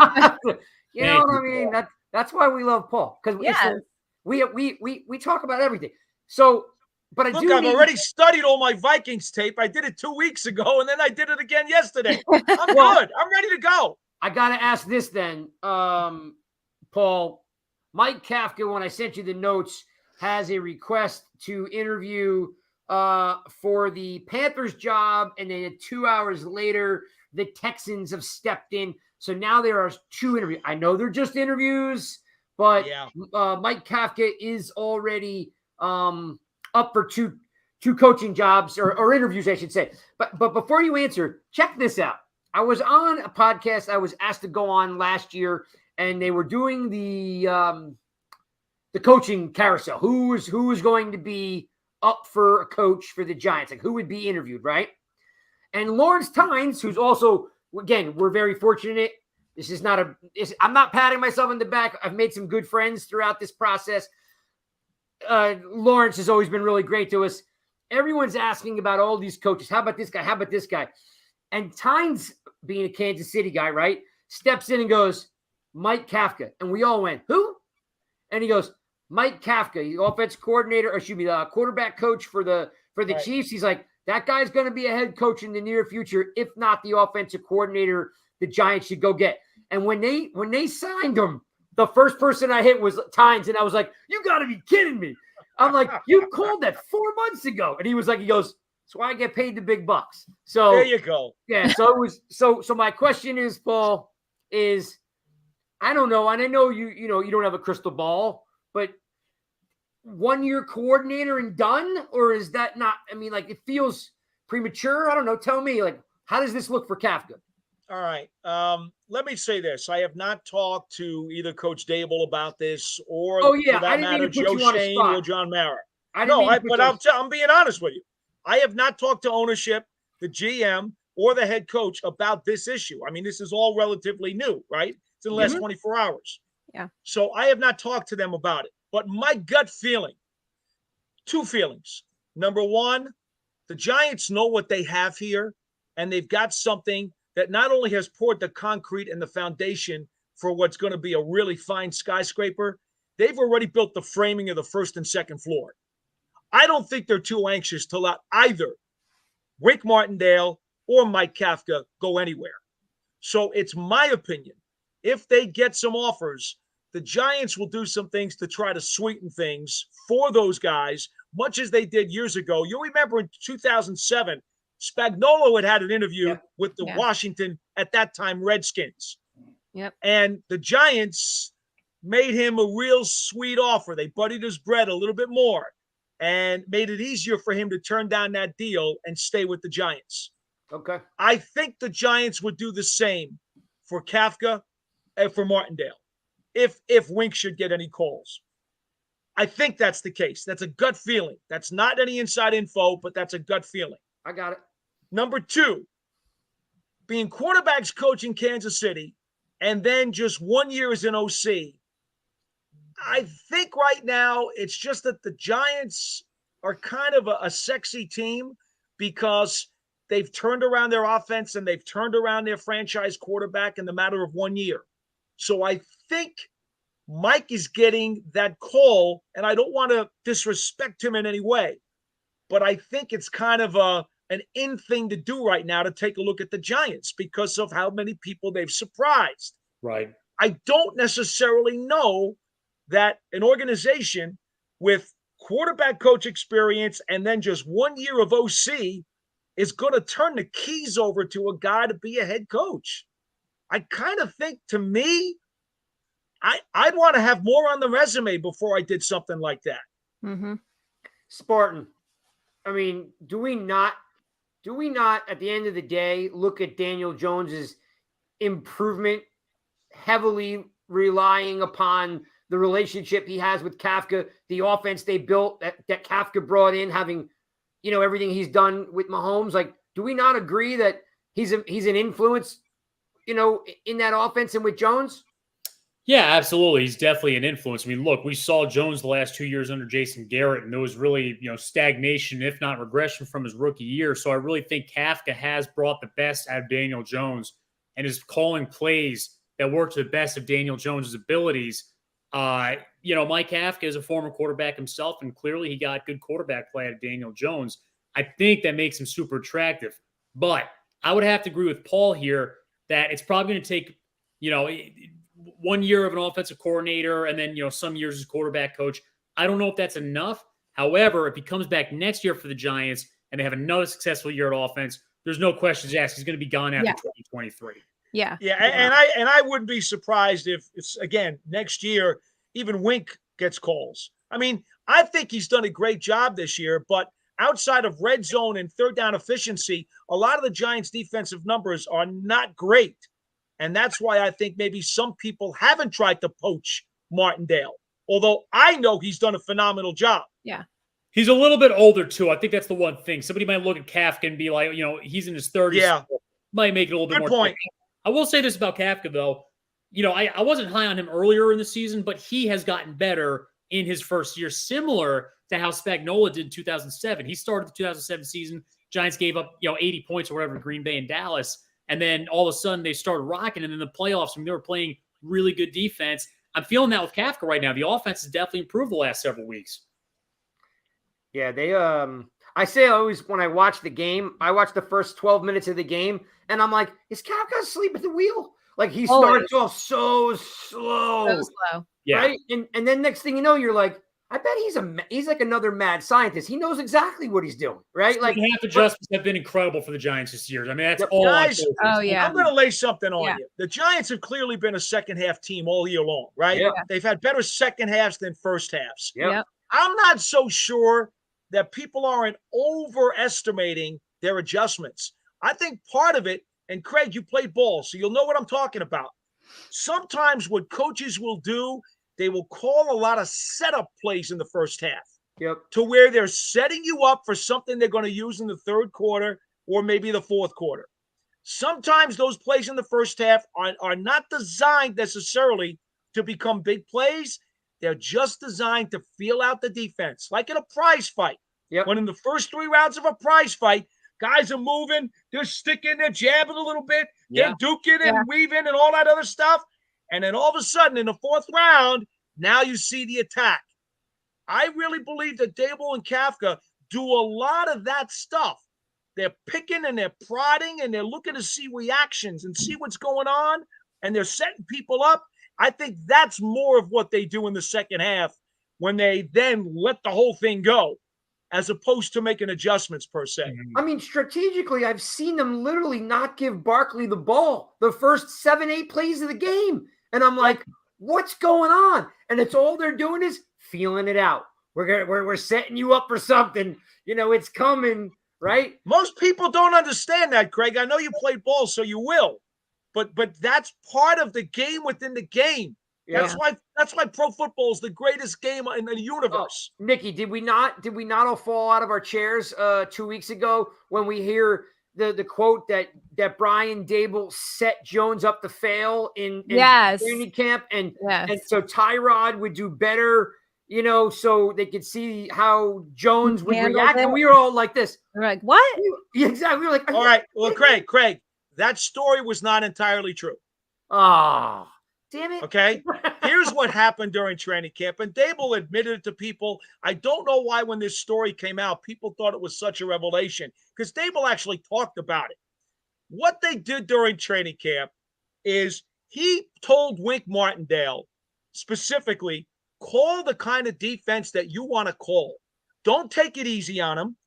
You know what I mean? That's why we love Paul, because we talk about everything. So, but I've already studied all my Vikings tape. I did it 2 weeks ago, and then I did it again yesterday. I'm good. I'm ready to go. I got to ask this then, Paul. Mike Kafka, when I sent you the notes, has a request to interview for the Panthers job, and then 2 hours later, the Texans have stepped in. So now there are 2 interviews. I know they're just interviews, but Mike Kafka is already up for two coaching jobs or interviews, I should say. But before you answer, check this out. I was on a podcast I was asked to go on last year, and they were doing the coaching carousel. Who is going to be up for a coach for the Giants? Like, who would be interviewed, right? And Lawrence Tynes, who's also, again, we're very fortunate. I'm not patting myself on the back. I've made some good friends throughout this process. Lawrence has always been really great to us. Everyone's asking about all these coaches. How about this guy? How about this guy? And Tynes, being a Kansas City guy, right, steps in and goes, Mike Kafka. And we all went, who? And he goes, Mike Kafka, the offense coordinator, the quarterback coach for the Chiefs. He's like, that guy's going to be a head coach in the near future. If not the offensive coordinator, the Giants should go get. And when they signed him, the first person I hit was Tynes, and I was like, you got to be kidding me. I'm like, you called that 4 months ago. And he goes, that's why I get paid the big bucks. So there you go. Yeah. So it was, so my question is, Paul, I don't know. And I know you don't have a crystal ball, but 1-year coordinator and done? Or is that not, I mean, like, it feels premature. I don't know. Tell me, like, how does this look for Kafka? All right. Let me say this. I have not talked to either Coach Dable about this or, Oh, yeah. for I that didn't mean matter, to put Joe you on the Shane spot. or John Mara. I didn't mean to put you I'm being honest with you. I have not talked to ownership, the GM, or the head coach about this issue. I mean, this is all relatively new, right? It's in the last 24 hours. Yeah. So I have not talked to them about it. But my gut feeling, two feelings. Number one, the Giants know what they have here, and they've got something that not only has poured the concrete and the foundation for what's going to be a really fine skyscraper, they've already built the framing of the first and second floor. I don't think they're too anxious to let either Wink Martindale or Mike Kafka go anywhere. So it's my opinion, if they get some offers, the Giants will do some things to try to sweeten things for those guys, much as they did years ago. You'll remember in 2007, Spagnuolo had an interview with the Washington, at that time, Redskins. Yep. And the Giants made him a real sweet offer. They buddied his bread a little bit more and made it easier for him to turn down that deal and stay with the Giants. Okay. I think the Giants would do the same for Kafka and for Martindale if Wink should get any calls. I think that's the case. That's a gut feeling. That's not any inside info, but that's a gut feeling. I got it. Number two, being quarterbacks coach in Kansas City and then just 1 year as an OC, I think right now it's just that the Giants are kind of a sexy team because they've turned around their offense and they've turned around their franchise quarterback in the matter of 1 year. So I think Mike is getting that call, and I don't want to disrespect him in any way, but I think it's kind of an in thing to do right now to take a look at the Giants because of how many people they've surprised. Right. I don't necessarily know that an organization with quarterback coach experience and then just 1 year of OC is going to turn the keys over to a guy to be a head coach. I kind of think, to me, I'd want to have more on the resume before I did something like that. Mm-hmm. Spartan, I mean, do we not at the end of the day look at Daniel Jones's improvement heavily relying upon the relationship he has with Kafka, the offense they built that Kafka brought in, having, everything he's done with Mahomes? Like, do we not agree that he's an influence, in that offense and with Jones? Yeah, absolutely. He's definitely an influence. I mean, look, we saw Jones the last 2 years under Jason Garrett, and there was really, stagnation, if not regression from his rookie year. So I really think Kafka has brought the best out of Daniel Jones and is calling plays that work to the best of Daniel Jones's abilities. Mike Kafka is a former quarterback himself, and clearly he got good quarterback play out of Daniel Jones. I think that makes him super attractive. But I would have to agree with Paul here that it's probably going to take, 1 year of an offensive coordinator and then, some years as quarterback coach. I don't know if that's enough. However, if he comes back next year for the Giants and they have another successful year at offense, there's no questions asked. He's going to be gone after 2023. Yeah. Yeah. And I wouldn't be surprised if it's, again, next year, even Wink gets calls. I mean, I think he's done a great job this year, but outside of red zone and third down efficiency, a lot of the Giants' defensive numbers are not great. And that's why I think maybe some people haven't tried to poach Martindale, although I know he's done a phenomenal job. Yeah. He's a little bit older, too. I think that's the one thing. Somebody might look at Kafka and be like, he's in his 30s. Yeah. So might make it a little bit more. Good point. I will say this about Kafka, though. I wasn't high on him earlier in the season, but he has gotten better in his first year, similar to how Spagnuolo did in 2007. He started the 2007 season. Giants gave up, 80 points or whatever to Green Bay and Dallas. And then all of a sudden they started rocking. And in the playoffs, they were playing really good defense. I'm feeling that with Kafka right now. The offense has definitely improved the last several weeks. Yeah, they I say always when I watch the game, I watch the first 12 minutes of the game, and I'm like, is Kafka asleep at the wheel? Like, he starts off so slow. So slow. Yeah. Right? And then next thing you know, you're like, I bet he's like another mad scientist. He knows exactly what he's doing, right? Like, half adjustments have been incredible for the Giants this year. I mean, that's all. Guys, I'm going to lay something on you. The Giants have clearly been a second half team all year long, right? Yeah. They've had better second halves than first halves. Yep. I'm not so sure that people aren't overestimating their adjustments. I think part of it, and Craig, you play ball, so you'll know what I'm talking about. Sometimes what coaches will do, they will call a lot of setup plays in the first half. Yep. To where they're setting you up for something they're going to use in the third quarter or maybe the fourth quarter. Sometimes those plays in the first half are not designed necessarily to become big plays. They're just designed to feel out the defense, like in a prize fight. Yep. When in the first 3 rounds of a prize fight, guys are moving, they're sticking, they're jabbing a little bit, they're duking and weaving and all that other stuff. And then all of a sudden in the fourth round, now you see the attack. I really believe that Dable and Kafka do a lot of that stuff. They're picking and they're prodding and they're looking to see reactions and see what's going on, and they're setting people up. I think that's more of what they do in the second half when they then let the whole thing go, as opposed to making adjustments per se. I mean, strategically, I've seen them literally not give Barkley the ball the first 7-8 plays of the game. And I'm like, what's going on? And it's all they're doing is feeling it out. We're setting you up for something. You know, it's coming, right? Most people don't understand that, Craig. I know you played ball, so you will. But that's part of the game within the game. Yeah. That's why pro football is the greatest game in the universe. Nikki, did we not all fall out of our chairs 2 weeks ago when we hear the quote that Brian Dable set Jones up to fail in training camp, and so Tyrod would do better, you know, so they could see how Jones would react. And we were all like this. We're like, what? Exactly. We were like, all right. Well, Craig, that story was not entirely true. Oh, damn it. Okay. Here's what happened during training camp. And Dable admitted it to people. I don't know why when this story came out, people thought it was such a revelation, because Dable actually talked about it. What they did during training camp is he told Wink Martindale specifically, call the kind of defense that you want to call. Don't take it easy on them.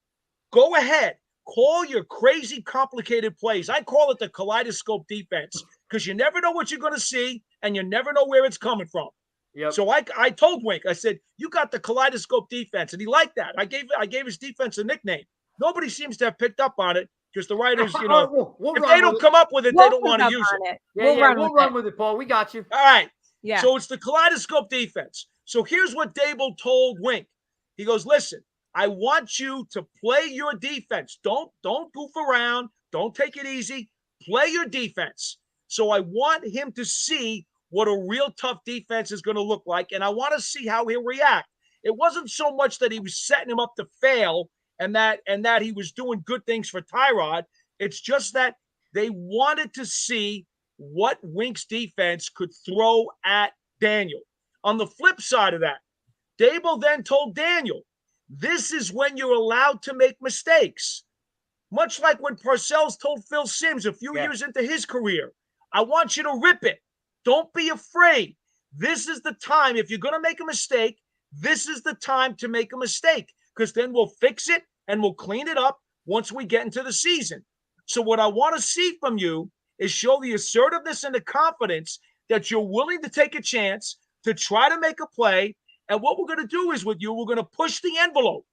Go ahead. Call your crazy, complicated plays. I call it the kaleidoscope defense, because you never know what you're going to see and you never know where it's coming from. Yep. So I told Wink, I said, you got the kaleidoscope defense. And he liked that. I gave his defense a nickname. Nobody seems to have picked up on it, because the writers, you know, if they don't come up with it, they don't want to use it. We'll run with it, Paul. We got you. All right. Yeah. So it's the kaleidoscope defense. So here's what Dable told Wink. He goes, listen, I want you to play your defense. Don't goof around. Don't take it easy. Play your defense. So I want him to see what a real tough defense is going to look like, and I want to see how he'll react. It wasn't so much that he was setting him up to fail and that he was doing good things for Tyrod. It's just that they wanted to see what Wink's defense could throw at Daniel. On the flip side of that, Dable then told Daniel, this is when you're allowed to make mistakes. Much like when Parcells told Phil Simms a few years into his career, I want you to rip it. Don't be afraid. This is the time. If you're going to make a mistake, this is the time to make a mistake, because then we'll fix it and we'll clean it up once we get into the season. So what I want to see from you is show the assertiveness and the confidence that you're willing to take a chance to try to make a play. And what we're going to do is with you, we're going to push the envelope.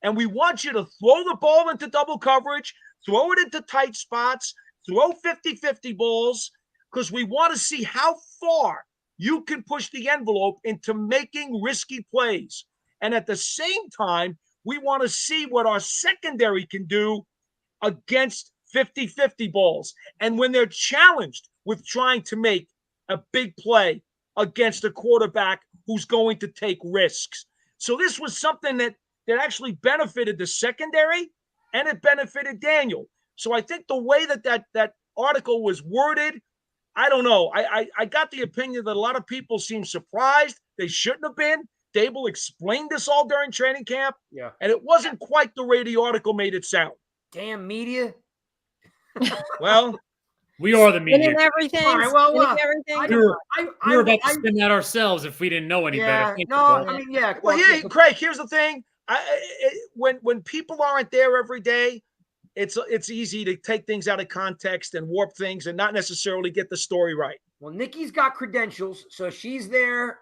And we want you to throw the ball into double coverage, throw it into tight spots, throw 50-50 balls, because we want to see how far you can push the envelope into making risky plays. And at the same time, we want to see what our secondary can do against 50-50 balls. And when they're challenged with trying to make a big play against a quarterback who's going to take risks. So this was something that actually benefited the secondary, and it benefited Daniel. So I think the way that article was worded, I don't know. I got the opinion that a lot of people seem surprised. They shouldn't have been. Dable explained this all during training camp. Yeah. And it wasn't quite the way the article made it sound. Damn media. Well, we are the media. And everything. All right, well, we were about to spin that ourselves if we didn't know any better. Well, Craig, here's the thing. When people aren't there every day, it's easy to take things out of context and warp things and not necessarily get the story right. Well, Nikki's got credentials, so she's there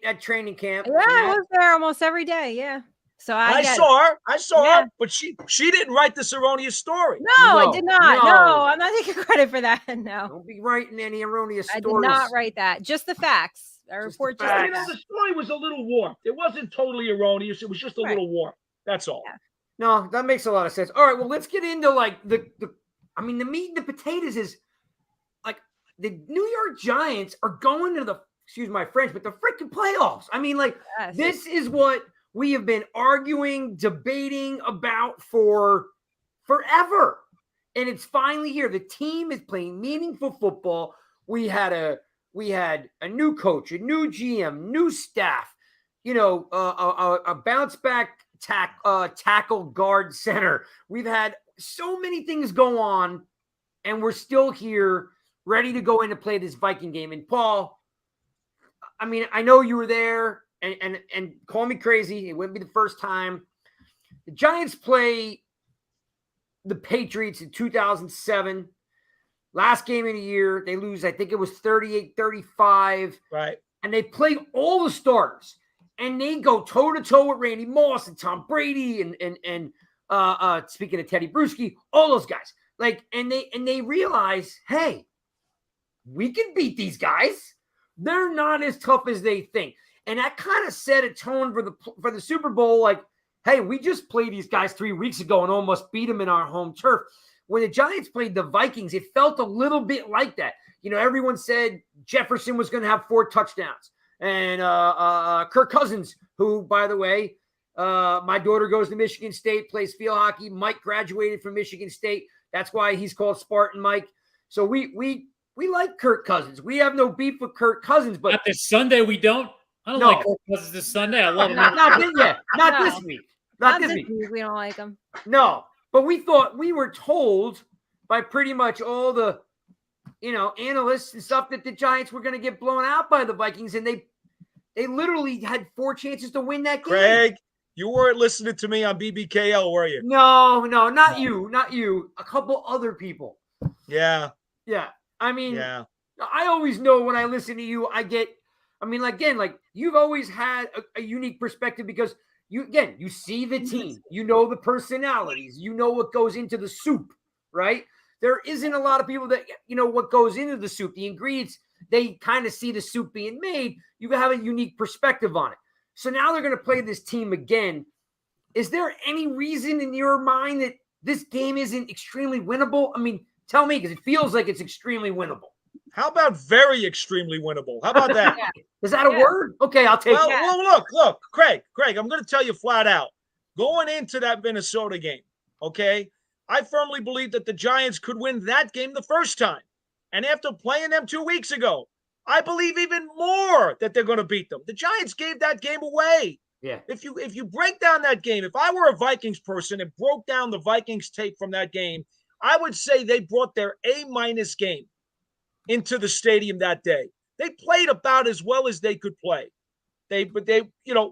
at training camp. Yeah, I was there almost every day. Yeah. So I saw her, but she didn't write this erroneous story. No, I did not. No. No, I'm not taking credit for that. No. Don't be writing any erroneous stories. I did not write that. Just the facts. I report just the You know, facts. the story was a little warped. It wasn't totally erroneous. It was just a little warped. That's all. Yeah. No, that makes a lot of sense. All right, well, let's get into like the meat and the potatoes is like the New York Giants are going to the, excuse my French, but the freaking playoffs. I mean, like, this is what we have been arguing, debating about for forever. And it's finally here. The team is playing meaningful football. We had a new coach, a new GM, new staff, a bounce back tackle guard center. We've had so many things go on, and we're still here ready to go in to play this Viking game. And Paul, I mean, I know you were there, and call me crazy. It wouldn't be the first time. The Giants play the Patriots in 2007. Last game of the year, they lose, I think it was 38-35. Right. And they play all the starters. And they go toe-to-toe with Randy Moss and Tom Brady and speaking of Teddy Bruschi, all those guys. Like, and they realize, hey, we can beat these guys. They're not as tough as they think. And that kind of set a tone for the Super Bowl. Like, hey, we just played these guys 3 weeks ago and almost beat them in our home turf. When the Giants played the Vikings, it felt a little bit like that. You know, everyone said Jefferson was going to have 4 touchdowns. And Kirk Cousins, who, by the way, my daughter goes to Michigan State, plays field hockey. Mike graduated from Michigan State. That's why he's called Spartan Mike. So we like Kirk Cousins. We have no beef with Kirk Cousins. But not this Sunday, we don't. I don't like Kirk Cousins this Sunday. I love him. Not this week. Not this week. We don't like him. No. But we were told by pretty much all the, analysts and stuff that the Giants were going to get blown out by the Vikings, and they literally had 4 chances to win that game. Craig, you weren't listening to me on BBKL, were you? No, not you. A couple other people. Yeah. Yeah. I mean, I always know when I listen to you, like you've always had a unique perspective because you see the team, the personalities, what goes into the soup, right? There isn't a lot of people that, what goes into the soup, the ingredients, they kind of see the soup being made. You have a unique perspective on it. So now they're going to play this team again. Is there any reason in your mind that this game isn't extremely winnable? I mean, tell me, because it feels like it's extremely winnable. How about very extremely winnable? How about that? Is that a word? Okay, I'll take it. Well, look, Craig, I'm going to tell you flat out. Going into that Minnesota game, okay, I firmly believe that the Giants could win that game the first time. And after playing them 2 weeks ago, I believe even more that they're going to beat them. The Giants gave that game away. Yeah. If you break down that game, if I were a Vikings person and broke down the Vikings tape from that game, I would say they brought their A- game into the stadium that day. They played about as well as they could play. But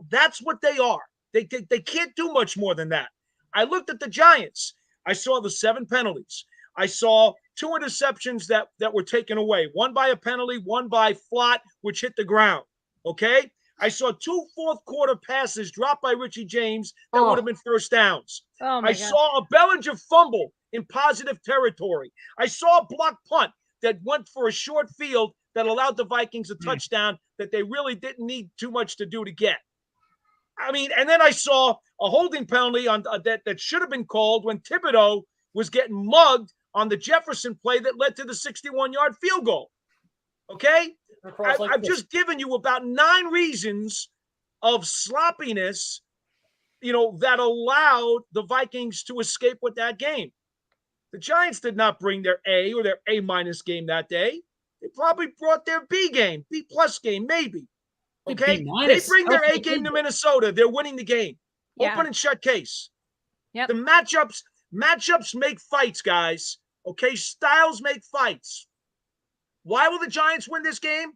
that's what they are. They can't do much more than that. I looked at the Giants. I saw the 7 penalties. I saw 2 interceptions that were taken away. One by a penalty, one by Flott, which hit the ground. Okay? I saw 2 fourth-quarter passes dropped by Richie James that would have been first downs. I saw a Bellinger fumble in positive territory. I saw a block punt that went for a short field that allowed the Vikings a touchdown that they really didn't need too much to do to get. I mean, and then I saw a holding penalty on that should have been called when Thibodeau was getting mugged on the Jefferson play that led to the 61-yard field goal. Okay? I've just given you about 9 reasons of sloppiness, that allowed the Vikings to escape with that game. The Giants did not bring their A or their A- game that day. They probably brought their B game, B+ game, maybe. Okay? They bring their A game to Minnesota. They're winning the game. Yeah. Open and shut case. Yep. The matchups make fights, guys. Okay? Styles make fights. Why will the Giants win this game?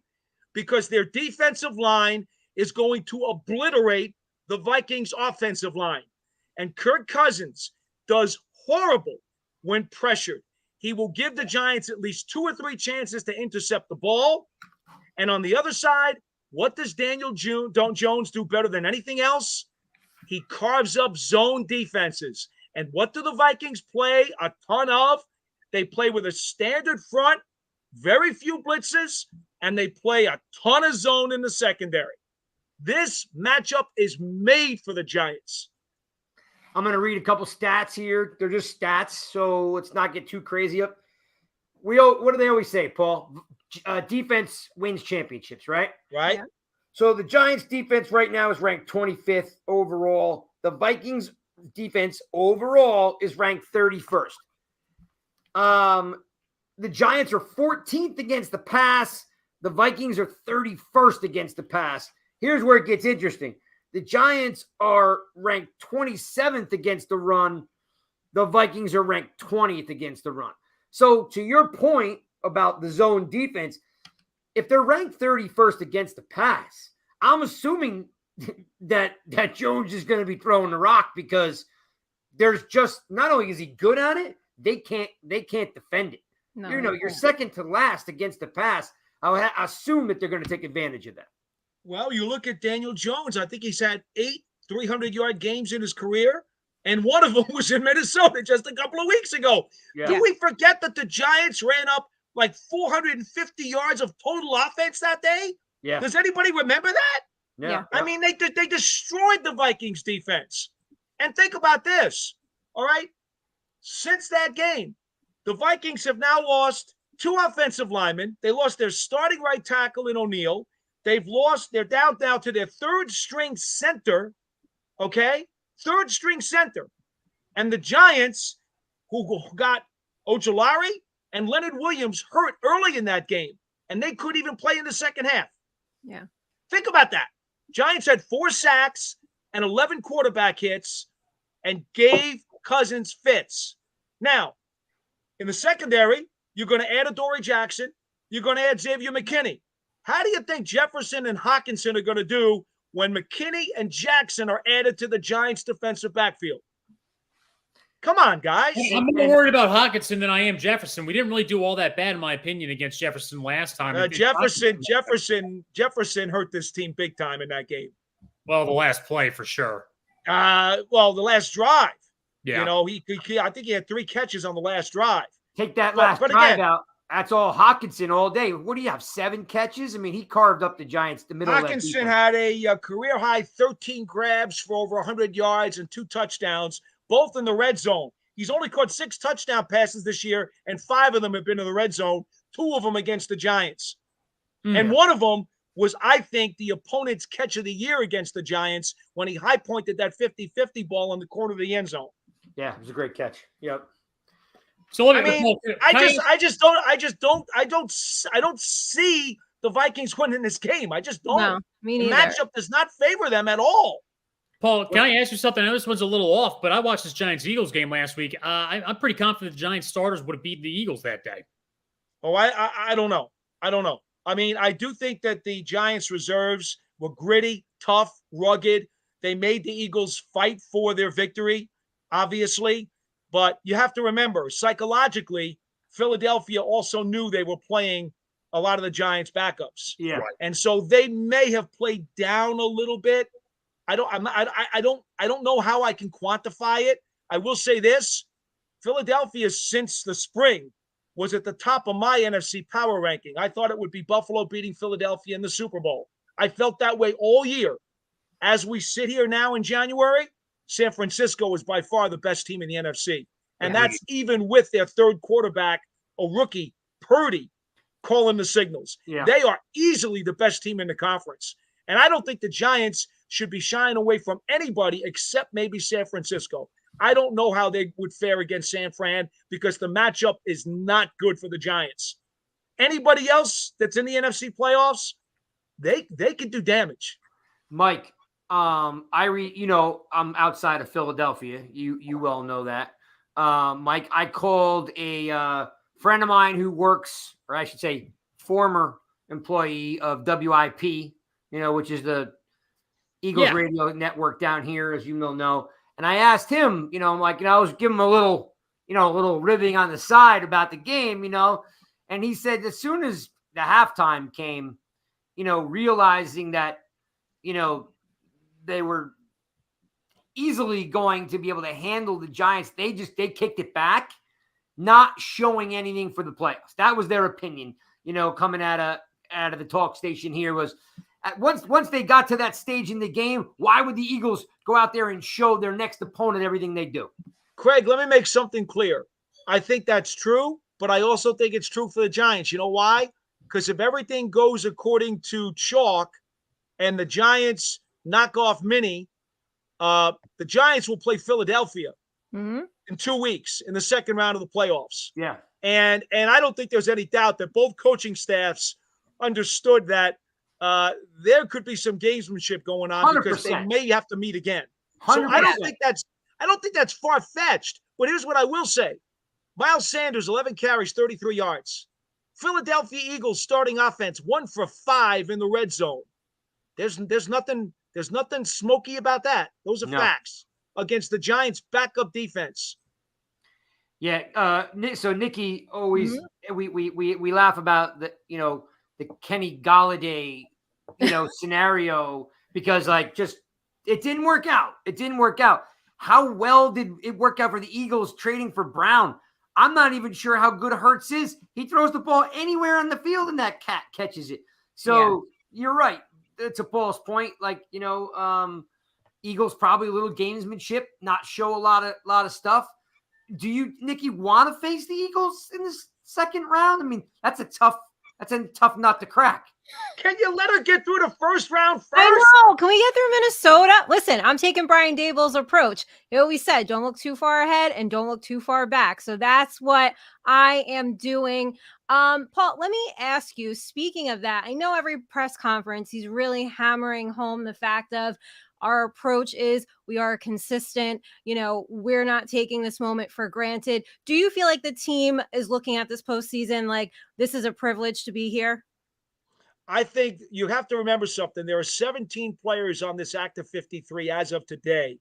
Because their defensive line is going to obliterate the Vikings' offensive line. And Kirk Cousins does horrible when pressured. He will give the Giants at least 2 or 3 chances to intercept the ball. And on the other side, what does Daniel Jones do better than anything else? He carves up zone defenses. And what do the Vikings play a ton of? They play with a standard front, very few blitzes, and they play a ton of zone in the secondary. This matchup is made for the Giants. I'm going to read a couple stats here. They're just stats, so let's not get too crazy up. What do they always say, Paul? Defense wins championships, right? Right. Yeah. So the Giants defense right now is ranked 25th overall. The Vikings defense overall is ranked 31st. The Giants are 14th against the pass. The Vikings are 31st against the pass. Here's where it gets interesting. The Giants are ranked 27th against the run. The Vikings are ranked 20th against the run. So to your point about the zone defense, if they're ranked 31st against the pass, I'm assuming that Jones is going to be throwing the rock because there's just not only is he good at it, they can't defend it. No, You're second to last against the pass. I would assume that they're going to take advantage of that. Well, you look at Daniel Jones. I think he's had 8 300-yard games in his career, and one of them was in Minnesota just a couple of weeks ago. Yeah. Do we forget that the Giants ran up like 450 yards of total offense that day? Yeah. Does anybody remember that? Yeah. I mean, they destroyed the Vikings defense. And think about this, all right? Since that game, the Vikings have now lost 2 offensive linemen. They lost their starting right tackle in O'Neal. They're down now to their third-string center, okay? Third-string center. And the Giants, who got Ojulari and Leonard Williams hurt early in that game, and they couldn't even play in the second half. Yeah. Think about that. Giants had 4 sacks and 11 quarterback hits and gave Cousins fits. Now, in the secondary, you're going to add Adoree Jackson. You're going to add Xavier McKinney. How do you think Jefferson and Hockenson are going to do when McKinney and Jackson are added to the Giants' defensive backfield? Come on, guys. I'm more worried about Hockenson than I am Jefferson. We didn't really do all that bad, in my opinion, against Jefferson last time. Jefferson hurt this team big time in that game. Well, the last play for sure. The last drive. Yeah. You know, I think he had 3 catches on the last drive. Take that last drive out. That's all Hockenson all day. What do you have, 7 catches? I mean, he carved up the Giants the middle of that Hockenson defense. had a career-high 13 grabs for over 100 yards and 2 touchdowns, both in the red zone. He's only caught 6 touchdown passes this year, and 5 of them have been in the red zone, 2 of them against the Giants. And one of them was, I think, the opponent's catch of the year against the Giants when he high-pointed that 50-50 ball in the corner of the end zone. Yeah, it was a great catch. Yep. So I don't see the Vikings winning this game. I just don't. No, me The neither. matchup does not favor them at all. Paul, can I ask you something? I know this one's a little off, but I watched this Giants-Eagles game last week. I'm pretty confident the Giants starters would have beaten the Eagles that day. Oh, I don't know. I mean, I do think that the Giants reserves were gritty, tough, rugged. They made the Eagles fight for their victory, obviously. But you have to remember, psychologically, Philadelphia also knew they were playing a lot of the Giants' backups. Yeah. Right. And so they may have played down a little bit. I don't know how I can quantify it. I will say this: Philadelphia, since the spring, was at the top of my NFC power ranking. I thought it would be Buffalo beating Philadelphia in the Super Bowl. I felt that way all year. As we sit here now in January, San Francisco is by far the best team in the NFC. And that's even with their third quarterback, a rookie, Purdy, calling the signals. Yeah. They are easily the best team in the conference. And I don't think the Giants should be shying away from anybody except maybe San Francisco. I don't know how they would fare against San Fran because the matchup is not good for the Giants. Anybody else that's in the NFC playoffs, they could do damage. Mike, I'm outside of Philadelphia. You well know that. Mike, I called a friend of mine who works, or I should say former employee of WIP, which is the Eagles radio network down here, as you know. And I asked him, I'm like, I was giving him a little ribbing on the side about the game, and he said as soon as the halftime came, realizing that, they were easily going to be able to handle the Giants. They kicked it back, not showing anything for the playoffs. That was their opinion, coming out of the talk station here was once they got to that stage in the game, why would the Eagles go out there and show their next opponent everything they do? Craig, let me make something clear. I think that's true, but I also think it's true for the Giants. You know why? Because if everything goes according to chalk and the Giants knock off Minnie, the Giants will play Philadelphia in 2 weeks in the second round of the playoffs. Yeah. And I don't think there's any doubt that both coaching staffs understood that there could be some gamesmanship going on 100%. because they may have to meet again. 100%. So I don't think that's far-fetched. But here's what I will say. Miles Sanders, 11 carries, 33 yards. Philadelphia Eagles starting offense, 1 for 5 in the red zone. There's nothing smoky about that. Those are facts against the Giants' backup defense. Yeah. So Nicky always we laugh about the Kenny Golladay scenario because it didn't work out. It didn't work out. How well did it work out for the Eagles trading for Brown? I'm not even sure how good Hurts is. He throws the ball anywhere on the field and that cat catches it. So You're right. It's a Paul's point. Eagles probably a little gamesmanship, not show a lot of stuff. Do you, Nicky, want to face the Eagles in this second round? I mean, that's a tough nut to crack. Can you let her get through the first round first? I know. Can we get through Minnesota? Listen, I'm taking Brian Daboll's approach. He always said, don't look too far ahead and don't look too far back. So that's what I am doing. Paul, let me ask you, speaking of that, I know every press conference, he's really hammering home the fact of our approach is we are consistent. We're not taking this moment for granted. Do you feel like the team is looking at this postseason like this is a privilege to be here? I think you have to remember something. There are 17 players on this active 53 as of today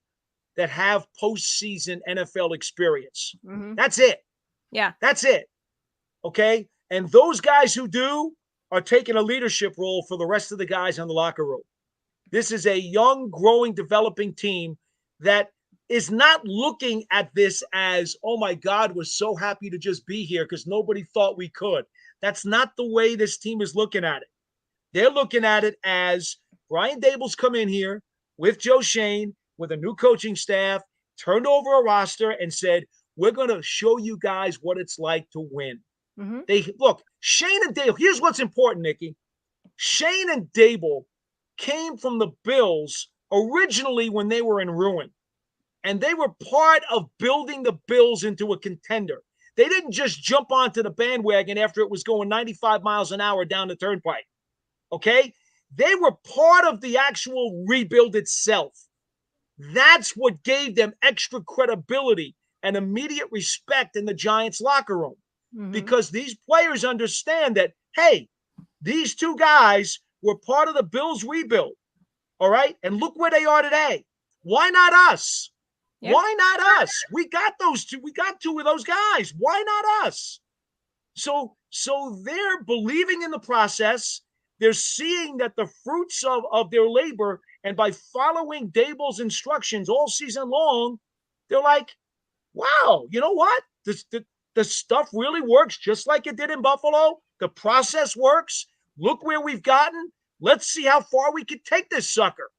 that have postseason NFL experience. That's it. Yeah. That's it. Okay? And those guys who do are taking a leadership role for the rest of the guys in the locker room. This is a young, growing, developing team that is not looking at this as, oh my God, we're so happy to just be here because nobody thought we could. That's not the way this team is looking at it. They're looking at it as Brian Daboll's come in here with Joe Shane, with a new coaching staff, turned over a roster and said, we're going to show you guys what it's like to win. Look, Shane and Daboll, here's what's important, Nicky. Shane and Daboll came from the Bills originally when they were in ruin. And they were part of building the Bills into a contender. They didn't just jump onto the bandwagon after it was going 95 miles an hour down the turnpike. Okay? They were part of the actual rebuild itself. That's what gave them extra credibility and immediate respect in the Giants locker room. Because these players understand that, hey, these two guys were part of the Bills rebuild. All right? And look where they are today. Why not us? Yeah. Why not us? We got those two. We got two of those guys. Why not us? So they're believing in the process. They're seeing that the fruits of their labor, and by following Daboll's instructions all season long, they're like, wow, you know what? The stuff really works just like it did in Buffalo. The process works. Look where we've gotten. Let's see how far we can take this sucker.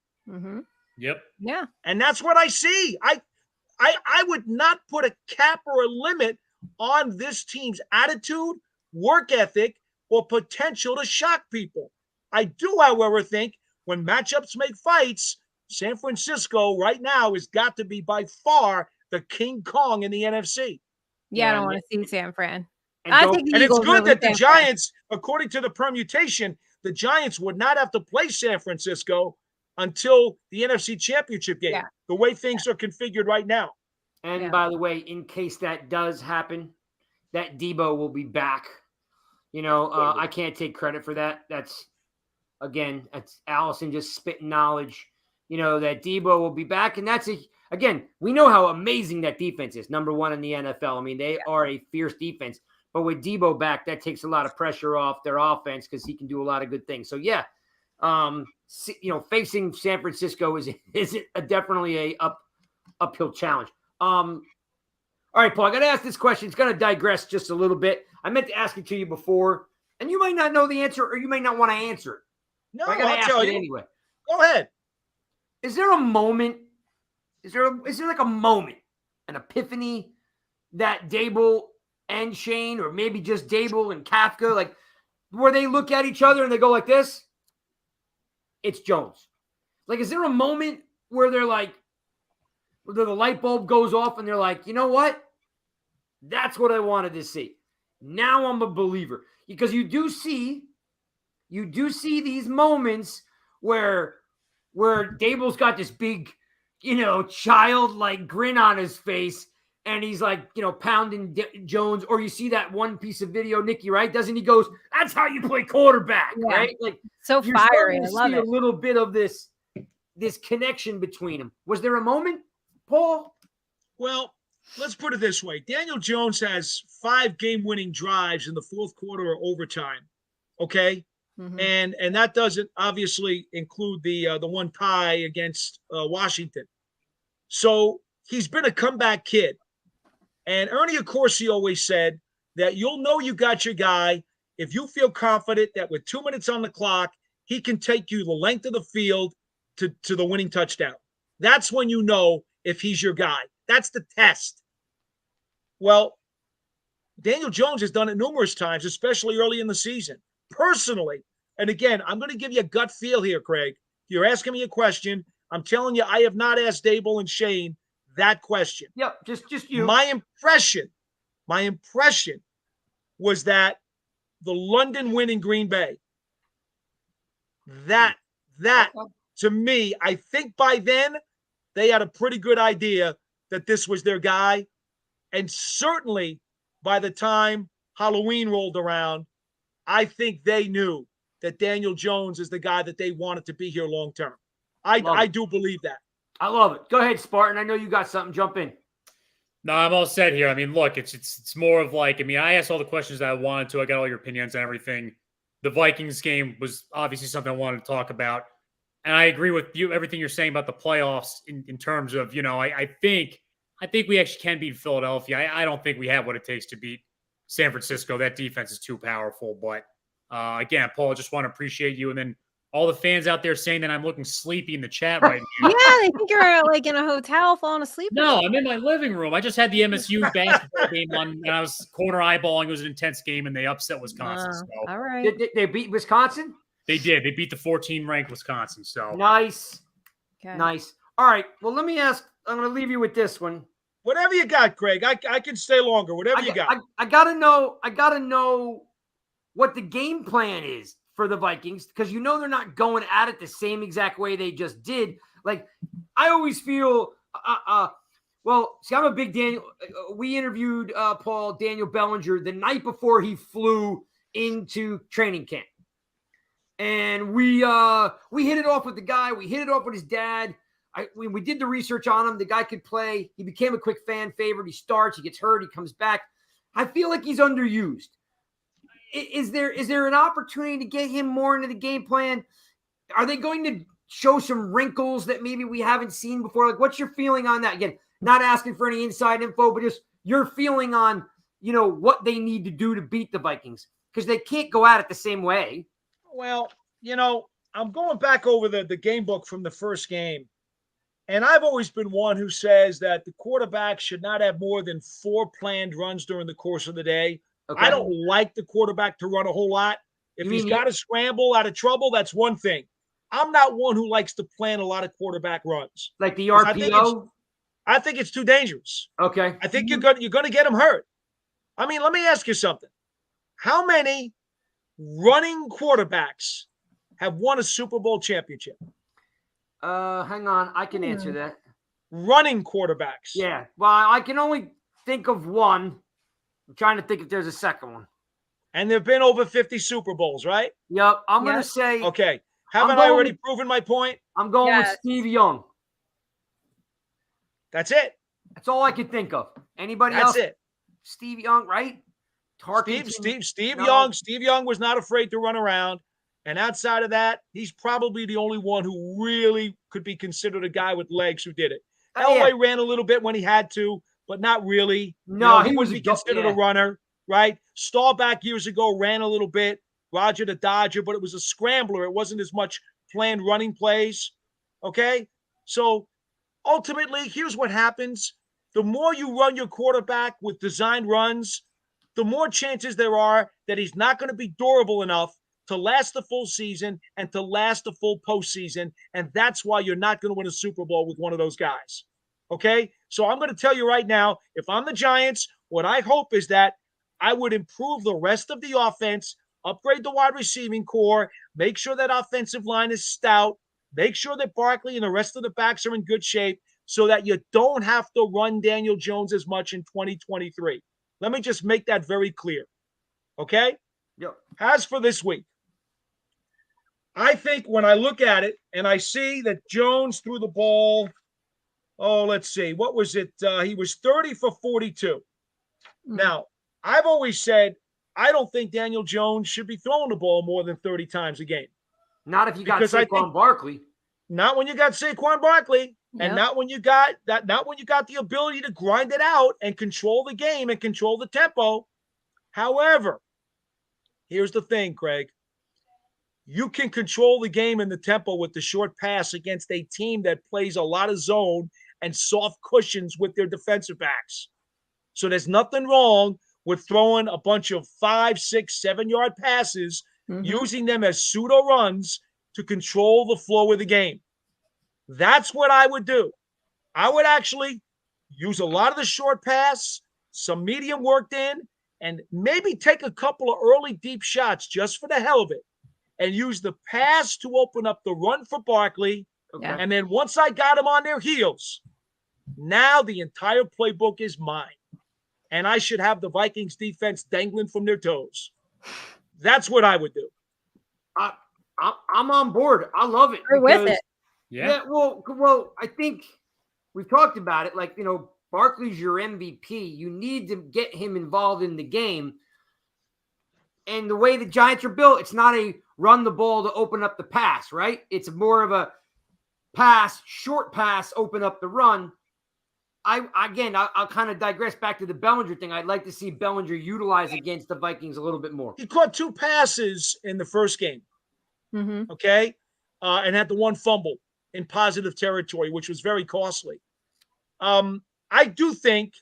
Yep. Yeah. And that's what I see. I would not put a cap or a limit on this team's attitude, work ethic, or potential to shock people. I do, however, think when matchups make fights, San Francisco right now has got to be by far the King Kong in the NFC. Yeah, I don't want to see San Fran. And it's good that the Giants, according to the permutation, the Giants would not have to play San Francisco until the NFC Championship game, the way things are configured right now. And by the way, in case that does happen, that Debo will be back. I can't take credit for that. That's Allison just spitting knowledge, that Debo will be back. And again, we know how amazing that defense is. Number one in the NFL. I mean, they are a fierce defense. But with Debo back, that takes a lot of pressure off their offense because he can do a lot of good things. So, Facing San Francisco is definitely a uphill challenge. All right, Paul, I got to ask this question. It's going to digress just a little bit. I meant to ask it to you before, and you might not know the answer or you might not want to answer it. No, I got to ask it anyway. Go ahead. Is there a moment? Is there like a moment, an epiphany that Dable and Shane, or maybe just Dable and Kafka, like where they look at each other and they go like this? It's Jones. Like, is there a moment where they're like, where the light bulb goes off and they're like, you know what? That's what I wanted to see. Now I'm a believer. Because you do see these moments where Dable's got this big, childlike grin on his face, and he's like, pounding Jones. Or you see that one piece of video, Niiki, right? Doesn't he goes, that's how you play quarterback, right? Like, so fiery. I love it. A little bit of this connection between them. Was there a moment, Paul? Well, let's put it this way. Daniel Jones has 5 game-winning drives in the fourth quarter or overtime, okay? Mm-hmm. And that doesn't obviously include the one tie against Washington. So he's been a comeback kid. And Ernie Accorsi always said that you'll know you got your guy if you feel confident that with 2 minutes on the clock, he can take you the length of the field to the winning touchdown. That's when you know if he's your guy. That's the test. Well, Daniel Jones has done it numerous times, especially early in the season. Personally, and again, I'm going to give you a gut feel here, Craig. You're asking me a question. I'm telling you, I have not asked Dable and Shane that question. Yep, just you. My impression was that the London win in Green Bay, that to me, I think by then they had a pretty good idea that this was their guy. And certainly by the time Halloween rolled around, I think they knew that Daniel Jones is the guy that they wanted to be here long term. I do believe that. I love it. Go ahead, Spartan. I know you got something. Jump in. No, I'm all set here. I mean, look, it's more of like, I asked all the questions that I wanted to. I got all your opinions and everything. The Vikings game was obviously something I wanted to talk about. And I agree with you, everything you're saying about the playoffs in terms of, I think we actually can beat Philadelphia. I don't think we have what it takes to beat San Francisco. That defense is too powerful. But again, Paul, I just want to appreciate you. And then all the fans out there saying that I'm looking sleepy in the chat right now. Yeah, I think you're like in a hotel falling asleep. No, I'm in my living room. I just had the MSU basketball game on, and I was corner eyeballing. It was an intense game, and they upset Wisconsin. So. All right. Did they beat Wisconsin? They did. They beat the 14-ranked Wisconsin. So nice. Okay. Nice. All right. Well, let me ask. I'm going to leave you with this one. Whatever you got, Craig. I can stay longer. Whatever you got. I gotta know what the game plan is for the Vikings, because they're not going at it the same exact way they just did. Like, I always feel well, see, I'm a big Daniel. We interviewed Daniel Bellinger the night before he flew into training camp. And we hit it off with the guy. We hit it off with his dad. We did the research on him. The guy could play. He became a quick fan favorite. He starts. He gets hurt. He comes back. I feel like he's underused. Is there an opportunity to get him more into the game plan? Are they going to show some wrinkles that maybe we haven't seen before? Like, what's your feeling on that? Again, not asking for any inside info, but just your feeling on, what they need to do to beat the Vikings, because they can't go at it the same way. Well, I'm going back over the game book from the first game. And I've always been one who says that the quarterback should not have more than 4 planned runs during the course of the day. Okay. I don't like the quarterback to run a whole lot. If he's got to scramble out of trouble, that's one thing. I'm not one who likes to plan a lot of quarterback runs. Like the RPO? I think it's too dangerous. Okay. I think you're going to get him hurt. I mean, let me ask you something. How many running quarterbacks have won a Super Bowl championship? Hang on. I can answer that. Running quarterbacks. Yeah. Well, I can only think of one. I'm trying to think if there's a second one. And there have been over 50 Super Bowls, right? Yep. I'm going to say. Okay. Haven't I already proven my point? I'm going with Steve Young. That's it. That's all I could think of. Anybody else? That's it. Steve Young, right? Steve Young was not afraid to run around. And outside of that, he's probably the only one who really could be considered a guy with legs who did it. Elway ran a little bit when he had to, but not really. No, he wouldn't be considered a runner, right? Staubach years ago ran a little bit. Roger the Dodger, but it was a scrambler. It wasn't as much planned running plays. Okay? So ultimately, here's what happens. The more you run your quarterback with designed runs, the more chances there are that he's not going to be durable enough to last the full season and to last the full postseason. And that's why you're not going to win a Super Bowl with one of those guys. Okay? So I'm going to tell you right now, if I'm the Giants, what I hope is that I would improve the rest of the offense, upgrade the wide receiving core, make sure that offensive line is stout, make sure that Barkley and the rest of the backs are in good shape so that you don't have to run Daniel Jones as much in 2023. Let me just make that very clear. Okay? Yep. As for this week, I think when I look at it and I see that Jones threw the ball, let's see, what was it? He was 30 for 42. Now, I've always said I don't think Daniel Jones should be throwing the ball more than 30 times a game. Not if you got Saquon Barkley. Not when you got Saquon Barkley, and not when you got the ability to grind it out and control the game and control the tempo. However, here's the thing, Craig. You can control the game and the tempo with the short pass against a team that plays a lot of zone and soft cushions with their defensive backs. So there's nothing wrong with throwing a bunch of 5, 6, 7-yard passes, using them as pseudo runs to control the flow of the game. That's what I would do. I would actually use a lot of the short pass, some medium worked in, and maybe take a couple of early deep shots just for the hell of it, and use the pass to open up the run for Barkley. Okay. And then once I got them on their heels, now the entire playbook is mine. And I should have the Vikings defense dangling from their toes. That's what I would do. I'm on board. I love it. We're with it. Yeah. Well, I think we've talked about it. Like, Barkley's your MVP. You need to get him involved in the game. And the way the Giants are built, it's not a run the ball to open up the pass, right? It's more of a pass, short pass, open up the run. I'll kind of digress back to the Bellinger thing. I'd like to see Bellinger utilized against the Vikings a little bit more. He caught 2 passes in the first game, okay, and had the 1 fumble in positive territory, which was very costly. I do think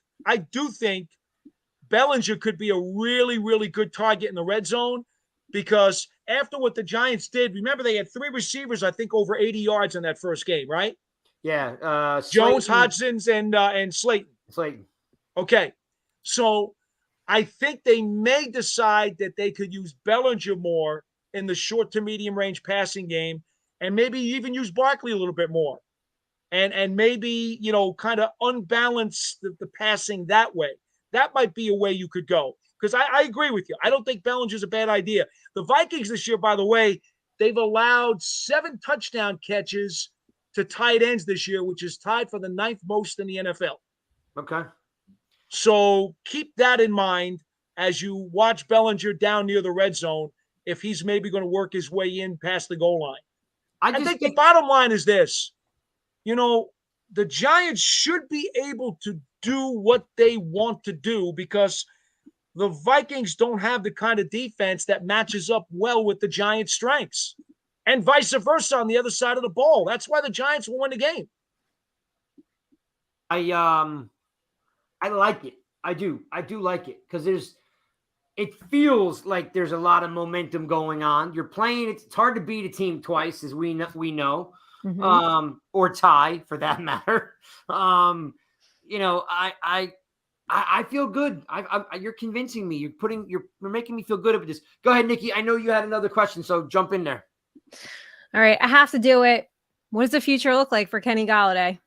Bellinger could be a really, really good target in the red zone, because after what the Giants did, remember they had 3 receivers, I think, over 80 yards in that first game, right? Yeah. Jones, Hodgins, and Slayton. Okay. So I think they may decide that they could use Bellinger more in the short to medium range passing game, and maybe even use Barkley a little bit more. And maybe, kind of unbalance the passing that way. That might be a way you could go. Because I agree with you. I don't think Bellinger's a bad idea. The Vikings this year, by the way, they've allowed 7 touchdown catches to tight ends this year, which is tied for the 9th most in the NFL. Okay. So keep that in mind as you watch Bellinger down near the red zone, if he's maybe going to work his way in past the goal line. I think the bottom line is this. The Giants should be able to do what they want to do, because the Vikings don't have the kind of defense that matches up well with the Giants' strengths, and vice versa on the other side of the ball. That's why the Giants will win the game. I like it. I do like it, because it feels like there's a lot of momentum going on. You're playing. It's hard to beat a team twice, as we know. Or tie for that matter. I feel good. You're convincing me. You're making me feel good about this. Go ahead, Nikki. I know you had another question, so jump in there. All right, I have to do it. What does the future look like for Kenny Golladay?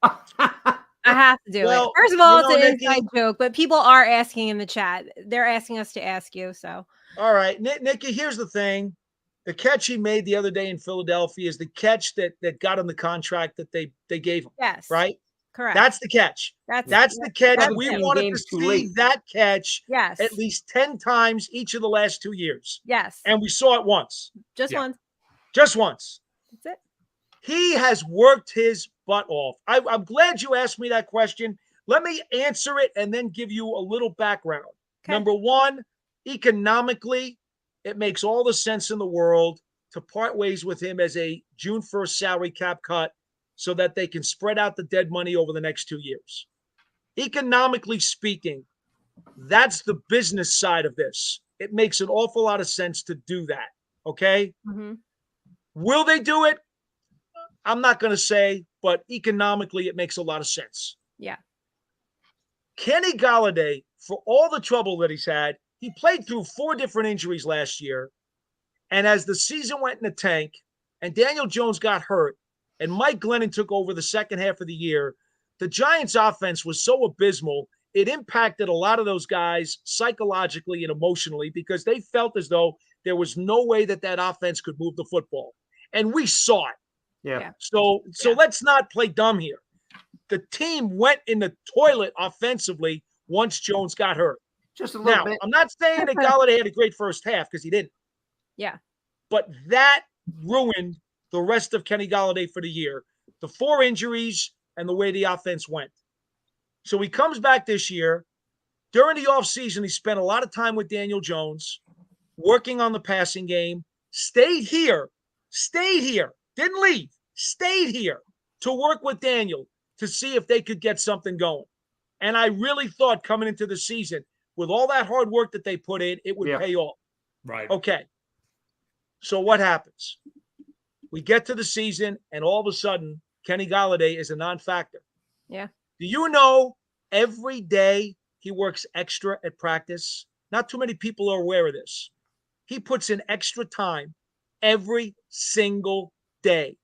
I have to do it. First of all, it's an inside joke, but people are asking in the chat. They're asking us to ask you. So, all right, Nikki. Here's the thing. The catch he made the other day in Philadelphia is the catch that got him the contract that they gave him. Yes. Right? Correct. That's the catch. That's the catch. that's We it. wanted to Games too see late. that catch Yes. at least 10 times each of the last 2 years. Yes. And we saw it once. Just Yeah. once. Just once. That's it. He has worked his butt off. I'm glad you asked me that question. Let me answer it and then give you a little background. Okay. Number one, economically, it makes all the sense in the world to part ways with him as a June 1st salary cap cut so that they can spread out the dead money over the next 2 years. Economically speaking, that's the business side of this. It makes an awful lot of sense to do that. Okay? Mm-hmm. Will they do it? I'm not going to say, but economically, it makes a lot of sense. Yeah. Kenny Golladay, for all the trouble that he's had, he played through 4 different injuries last year. And as the season went in the tank and Daniel Jones got hurt and Mike Glennon took over the second half of the year, the Giants' offense was so abysmal, it impacted a lot of those guys psychologically and emotionally because they felt as though there was no way that offense could move the football. And we saw it. Yeah. So let's not play dumb here. The team went in the toilet offensively once Jones got hurt. Just a little Now, bit. I'm not saying that Golladay had a great first half because he didn't. Yeah. But that ruined the rest of Kenny Golladay for the year. The 4 injuries and the way the offense went. So he comes back this year. During the offseason, he spent a lot of time with Daniel Jones, working on the passing game, stayed here, didn't leave, stayed here to work with Daniel to see if they could get something going. And I really thought coming into the season, with all that hard work that they put in, it would pay off. Right. Okay. So what happens? We get to the season, and all of a sudden, Kenny Golladay is a non-factor. Yeah. Do you know every day he works extra at practice? Not too many people are aware of this. He puts in extra time every single day,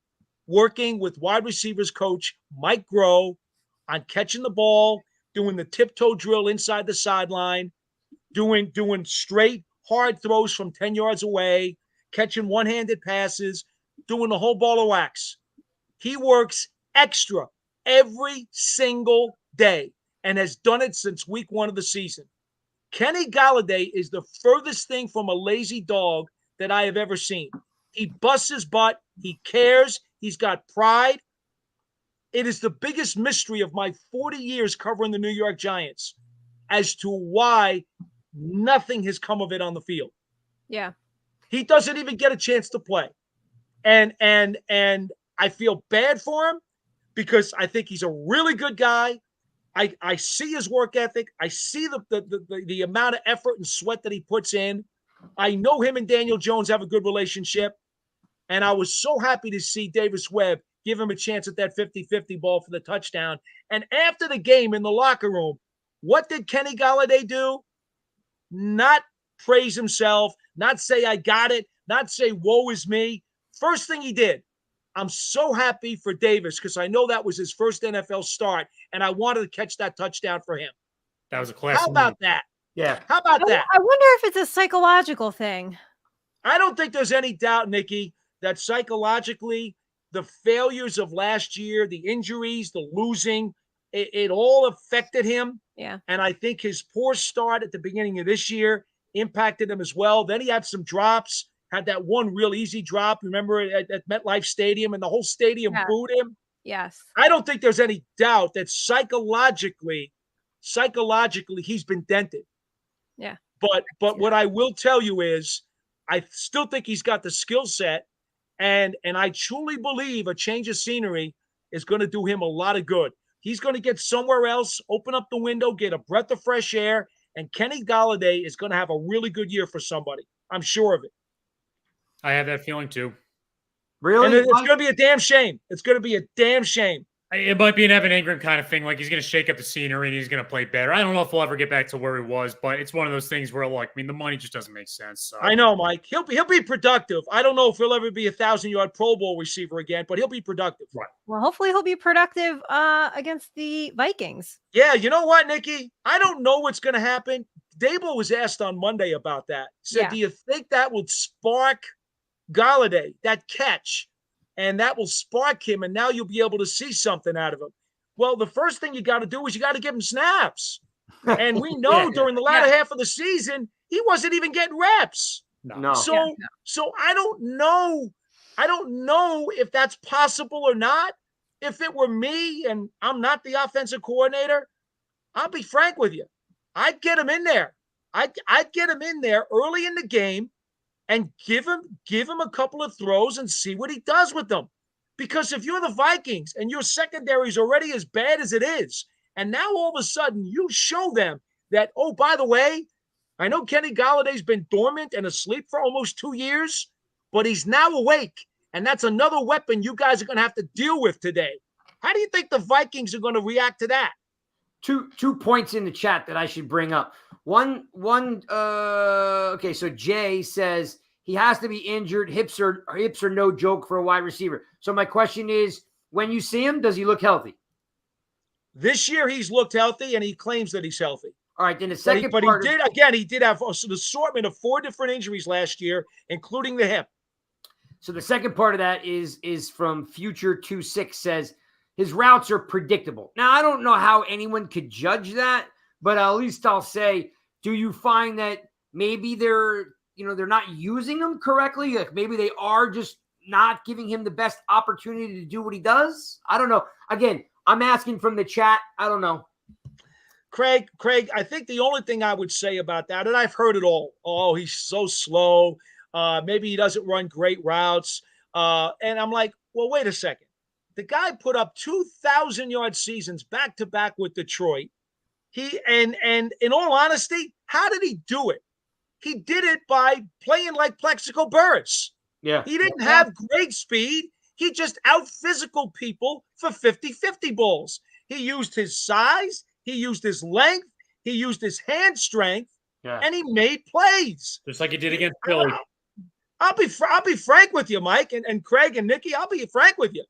working with wide receivers coach Mike Groh on catching the ball, doing the tiptoe drill inside the sideline, doing straight hard throws from 10 yards away, catching one-handed passes, doing the whole ball of wax. He works extra every single day and has done it since week 1 of the season. Kenny Golladay is the furthest thing from a lazy dog that I have ever seen. He busts his butt. He cares. He's got pride. It is the biggest mystery of my 40 years covering the New York Giants as to why nothing has come of it on the field. Yeah. He doesn't even get a chance to play. And I feel bad for him because I think he's a really good guy. I see his work ethic. I see the amount of effort and sweat that he puts in. I know him and Daniel Jones have a good relationship. And I was so happy to see Davis Webb give him a chance at that 50-50 ball for the touchdown. And after the game in the locker room, what did Kenny Golladay do? Not praise himself, not say I got it, not say woe is me. First thing he did, I'm so happy for Davis because I know that was his first NFL start, and I wanted to catch that touchdown for him. That was a classic. How about that? Yeah. How about that? I wonder if it's a psychological thing. I don't think there's any doubt, Nikki, that psychologically, the failures of last year, the injuries, the losing, it all affected him. Yeah. And I think his poor start at the beginning of this year impacted him as well. Then he had some drops, had that one real easy drop. Remember at MetLife Stadium, and the whole stadium booed him. Yes. I don't think there's any doubt that psychologically, he's been dented. Yeah. But what I will tell you is I still think he's got the skill set, and I truly believe a change of scenery is going to do him a lot of good. He's going to get somewhere else, open up the window, get a breath of fresh air, and Kenny Golladay is going to have a really good year for somebody. I'm sure of it. I have that feeling too. Really? And it's going to be a damn shame. It's going to be a damn shame. It might be an Evan Ingram kind of thing. Like, he's going to shake up the scenery and he's going to play better. I don't know if we'll ever get back to where he was, but it's one of those things where, like, I mean, the money just doesn't make sense. So. I know, Mike. He'll be productive. I don't know if he'll ever be a 1,000-yard Pro Bowl receiver again, but he'll be productive. Right. Well, hopefully he'll be productive against the Vikings. Yeah, you know what, Nikki? I don't know what's going to happen. Dabo was asked on Monday about that. Said, do you think that would spark Golladay, that catch, and that will spark him, and now you'll be able to see something out of him? Well, the first thing you got to do is you got to give him snaps. And we know during the latter half of the season, he wasn't even getting reps. No. So I don't know. I don't know if that's possible or not. If it were me and I'm not the offensive coordinator, I'll be frank with you. I'd get him in there. I'd get him in there early in the game and give him a couple of throws and see what he does with them. Because if you're the Vikings and your secondary is already as bad as it is, and now all of a sudden you show them that, oh, by the way, I know Kenny Galladay's been dormant and asleep for almost 2 years, but he's now awake. And that's another weapon you guys are going to have to deal with today. How do you think the Vikings are going to react to that? Two points in the chat that I should bring up. Okay, so Jay says he has to be injured. Hips are no joke for a wide receiver. So my question is, when you see him, does he look healthy? This year he's looked healthy, and he claims that he's healthy. All right, then the second but part. He did have an assortment of 4 different injuries last year, including the hip. So the second part of that is from Future 26 says his routes are predictable. Now, I don't know how anyone could judge that, but at least I'll say, do you find that maybe they're not using him correctly? Like maybe they are just not giving him the best opportunity to do what he does? I don't know. Again, I'm asking from the chat. I don't know. Craig, I think the only thing I would say about that, and I've heard it all. Oh, he's so slow. Maybe he doesn't run great routes. And I'm like, well, wait a second. The guy put up 2,000-yard seasons back-to-back with Detroit. And in all honesty, how did he do it? He did it by playing like Plexico Burress. Yeah. He didn't have great speed. He just out-physical people for 50-50 balls. He used his size. He used his length. He used his hand strength. Yeah. And he made plays. Just like he did against Philly. I'll be frank with you, Mike, and Craig and Nikki. I'll be frank with you.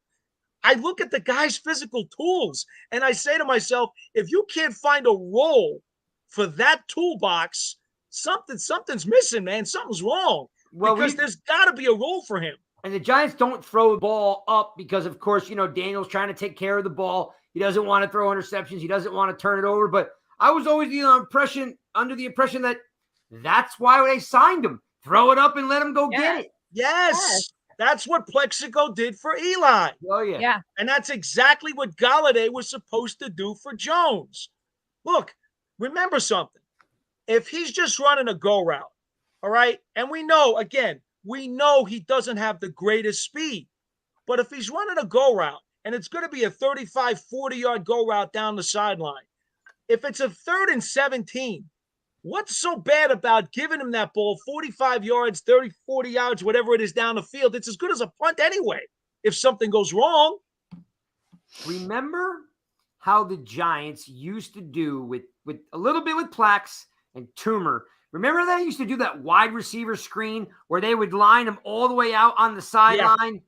I look at the guy's physical tools, and I say to myself, if you can't find a role for that toolbox, something's missing, man. Something's wrong. Well, because there's got to be a role for him. And the Giants don't throw the ball up because, of course, Daniel's trying to take care of the ball. He doesn't want to throw interceptions. He doesn't want to turn it over. But I was always under the impression that that's why they signed him. Throw it up and let him go get it. Yes. That's what Plexico did for Eli. Oh, yeah. And that's exactly what Golladay was supposed to do for Jones. Look, remember something. If he's just running a go route, all right, and we know he doesn't have the greatest speed. But if he's running a go route, and it's going to be a 35, 40-yard go route down the sideline, if it's a 3rd and 17, what's so bad about giving him that ball 45 yards, 30, 40 yards, whatever it is down the field? It's as good as a punt anyway if something goes wrong. Remember how the Giants used to do with a little bit with Plax and Toomer. Remember they used to do that wide receiver screen where they would line him all the way out on the sideline? Yeah.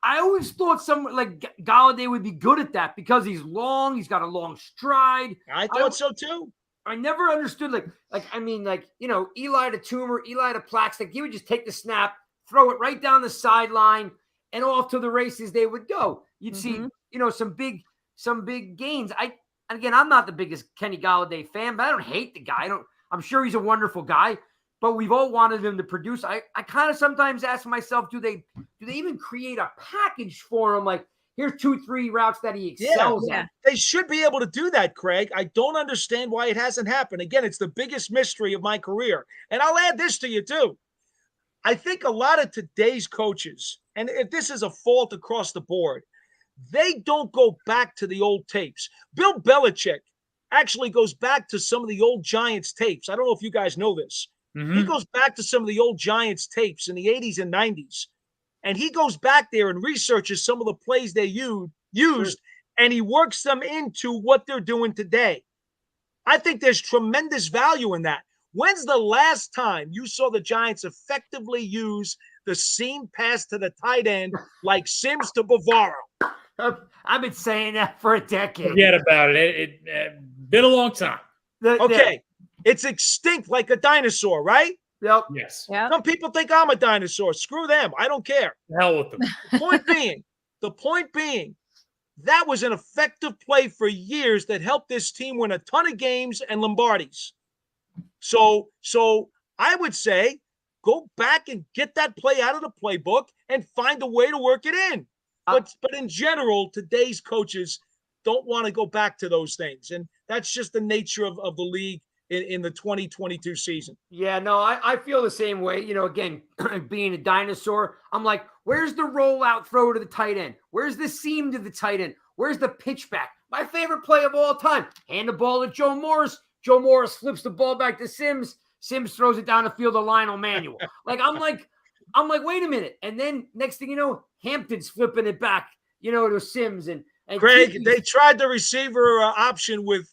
I always thought someone like Golladay would be good at that because he's long. He's got a long stride. I thought so too. I never understood Eli to Toomer, Eli to Plax. Like he would just take the snap, throw it right down the sideline, and off to the races they would go. You'd see, some big gains. I'm not the biggest Kenny Golladay fan, but I don't hate the guy. I'm sure he's a wonderful guy, but we've all wanted him to produce. I kind of sometimes ask myself, do they even create a package for him? Like, here's 2-3 routes that he excels at. They should be able to do that, Craig. I don't understand why it hasn't happened. Again, it's the biggest mystery of my career. And I'll add this to you, too. I think a lot of today's coaches, and if this is a fault across the board, they don't go back to the old tapes. Bill Belichick actually goes back to some of the old Giants tapes. I don't know if you guys know this. Mm-hmm. He goes back to some of the old Giants tapes in the 80s and 90s. And he goes back there and researches some of the plays they used, and he works them into what they're doing today. I think there's tremendous value in that. When's the last time you saw the Giants effectively use the seam pass to the tight end like Sims to Bavaro? I've been saying that for a decade. Forget about it. It's been a long time. It's extinct like a dinosaur, right? Yep. Yes. Yep. Some people think I'm a dinosaur. Screw them. I don't care. The hell with them. The point being, that was an effective play for years that helped this team win a ton of games and Lombardis. So I would say go back and get that play out of the playbook and find a way to work it in. But in general, today's coaches don't want to go back to those things. And that's just the nature of the league in the 2022 season. Yeah, no, I feel the same way. You know, again, being a dinosaur, I'm like, where's the rollout throw to the tight end? Where's the seam to the tight end? Where's the pitch back? My favorite play of all time. Hand the ball to Joe Morris. Joe Morris flips the ball back to Sims. Sims throws it down the field to Lionel Manuel. I'm like, wait a minute. And then next thing you know, Hampton's flipping it back, you know, to Sims and Craig. Kiki's. They tried the receiver option with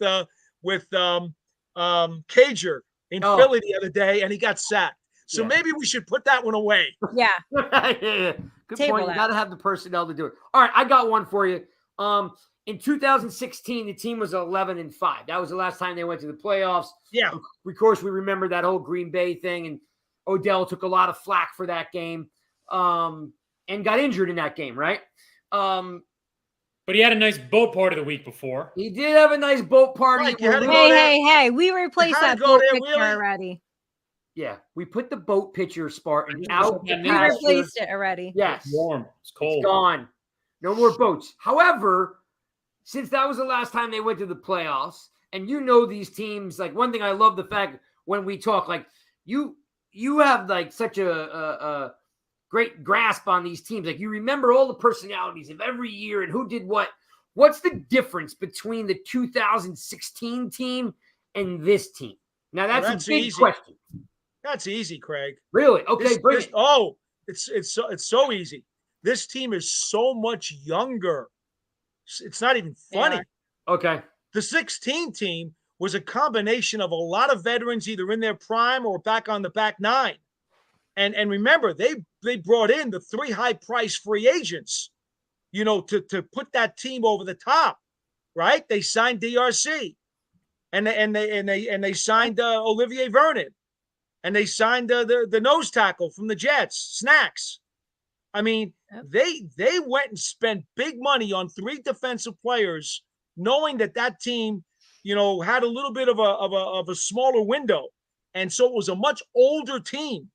Cager in Philly the other day, and he got sacked. So maybe we should put that one away. Yeah. yeah. Good Table point. that. You got to have the personnel to do it. All right, I got one for you. In 2016, the team was 11-5. That was the last time they went to the playoffs. Yeah. Of course, we remember that whole Green Bay thing, and Odell took a lot of flack for that game, and got injured in that game, right? But he had a nice boat party the week before. He did have a nice boat party. Mike, you had to go there. Hey, we replaced that boat picture already. Yeah, we put the boat picture, Spartan, We out. We replaced it already. Yes. It's warm. It's cold. It's gone. No more boats. However, since that was the last time they went to the playoffs, and you know these teams, like one thing I love the fact when we talk, like you have like such a great grasp on these teams. Like you remember all the personalities of every year and who did what. What's the difference between the 2016 team and this team? Now that's a big question. That's easy, Craig. Really? Okay, bring it. Oh, it's so easy. This team is so much younger. It's not even funny. Okay. The 16 team was a combination of a lot of veterans either in their prime or back on the back nine. And remember, they brought in the 3 high-price free agents, you know, to put that team over the top, right? They signed DRC, and they signed Olivier Vernon, and they signed the nose tackle from the Jets, Snacks. I mean, they went and spent big money on 3 defensive players, knowing that team, you know, had a little bit of a smaller window, and so it was a much older team.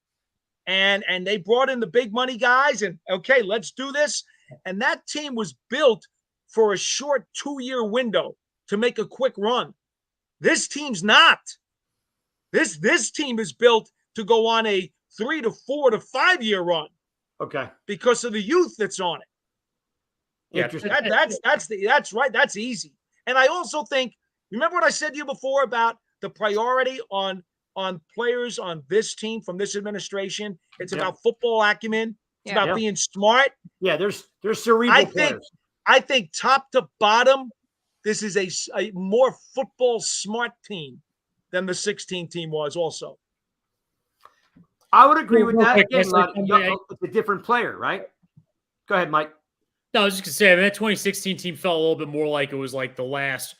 And they brought in the big money guys, and okay, let's do this. And that team was built for a short 2-year window to make a quick run. This team's not. This team is built to go on a 3 to 4 to 5 year run. Okay. Because of the youth that's on it. Yeah, That's right. That's easy. And I also think, remember what I said to you before about the priority on players on this team from this administration? It's about football acumen. It's about being smart. Yeah, there's cerebral players. I think top to bottom, this is a more football smart team than the 16 team was also. I would agree with that. Quick, Again, it's a different player, right? Go ahead, Mike. No, I was just going to say, I mean, that 2016 team felt a little bit more like it was like the last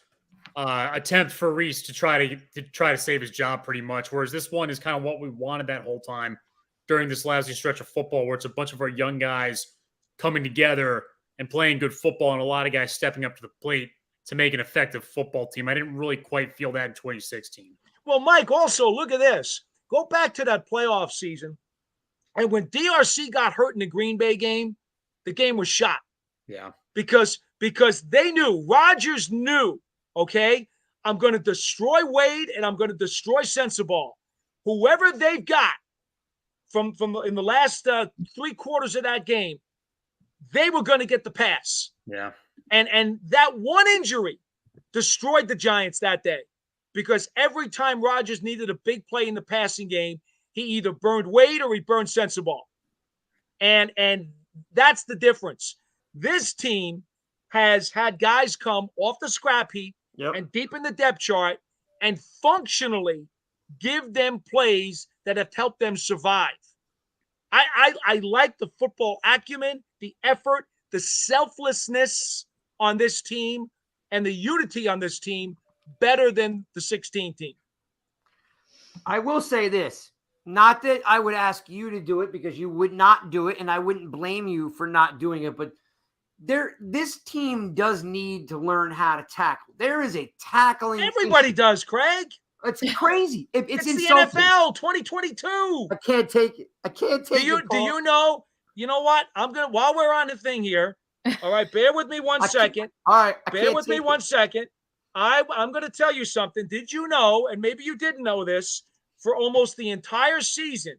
attempt for Reese to try to save his job pretty much, whereas this one is kind of what we wanted that whole time during this lousy stretch of football, where it's a bunch of our young guys coming together and playing good football and a lot of guys stepping up to the plate to make an effective football team. I didn't really quite feel that in 2016. Well, Mike, also, look at this. Go back to that playoff season, and when DRC got hurt in the Green Bay game, the game was shot. Yeah. Because they knew, Rodgers knew, okay, I'm going to destroy Wade and I'm going to destroy Sensabaugh. Whoever they've got from in the last 3 quarters of that game, they were going to get the pass. Yeah. And that one injury destroyed the Giants that day, because every time Rodgers needed a big play in the passing game, he either burned Wade or he burned Sensabaugh. And that's the difference. This team has had guys come off the scrap heap and deep in the depth chart and functionally give them plays that have helped them survive. I like the football acumen, the effort, the selflessness on this team, and the unity on this team better than the 16 team. I will say this. Not that I would ask you to do it, because you would not do it, and I wouldn't blame you for not doing it, but this team does need to learn how to tackle. There is a tackling. Everybody issue. does, Craig. It's crazy. It's the insulting. NFL 2022. I can't take it. Do you know? You know what? While we're on the thing here. All right, bear with me one second. All right, bear with me one second. I'm going to tell you something. Did you know? And maybe you didn't know this. For almost the entire season,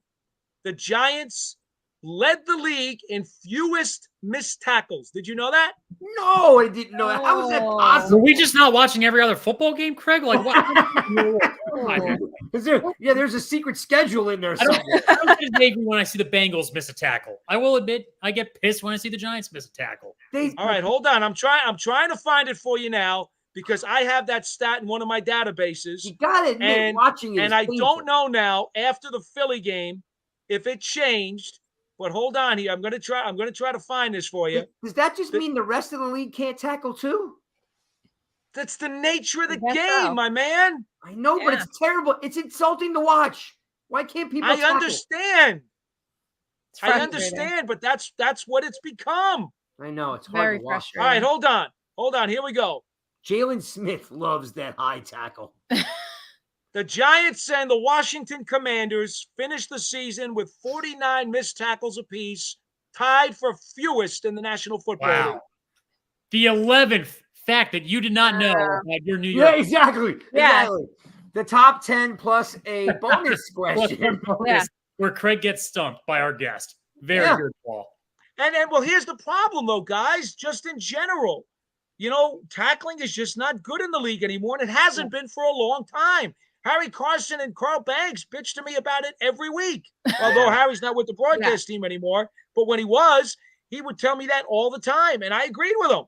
the Giants led the league in fewest missed tackles. Did you know that? No, I didn't know that. How is that possible? Were we just not watching every other football game, Craig? Like what? There's a secret schedule in there. I don't get angry when I see the Bengals miss a tackle. I will admit, I get pissed when I see the Giants miss a tackle. All right, hold on. I'm trying to find it for you now because I have that stat in one of my databases. You got it. And watching it, and I don't know now after the Philly game if it changed. But hold on here. I'm going to try to find this for you. Does that just mean the rest of the league can't tackle too? That's the nature of the game, my man. I know, but it's terrible. It's insulting to watch. Why can't people tackle? Understand. I understand, but that's what it's become. I know. It's hard to watch. All right, hold on. Here we go. Jalen Smith loves that high tackle. The Giants and the Washington Commanders finished the season with 49 missed tackles apiece, tied for fewest in the National Football League. The 11th fact that you did not know about your New York. Yeah, exactly. The top 10 plus a bonus question. Where Craig gets stumped by our guest. Very good, Paul. And here's the problem, though, guys, just in general. Tackling is just not good in the league anymore, and it hasn't been for a long time. Harry Carson and Carl Banks bitch to me about it every week. Although Harry's not with the broadcast team anymore. But when he was, he would tell me that all the time. And I agreed with him.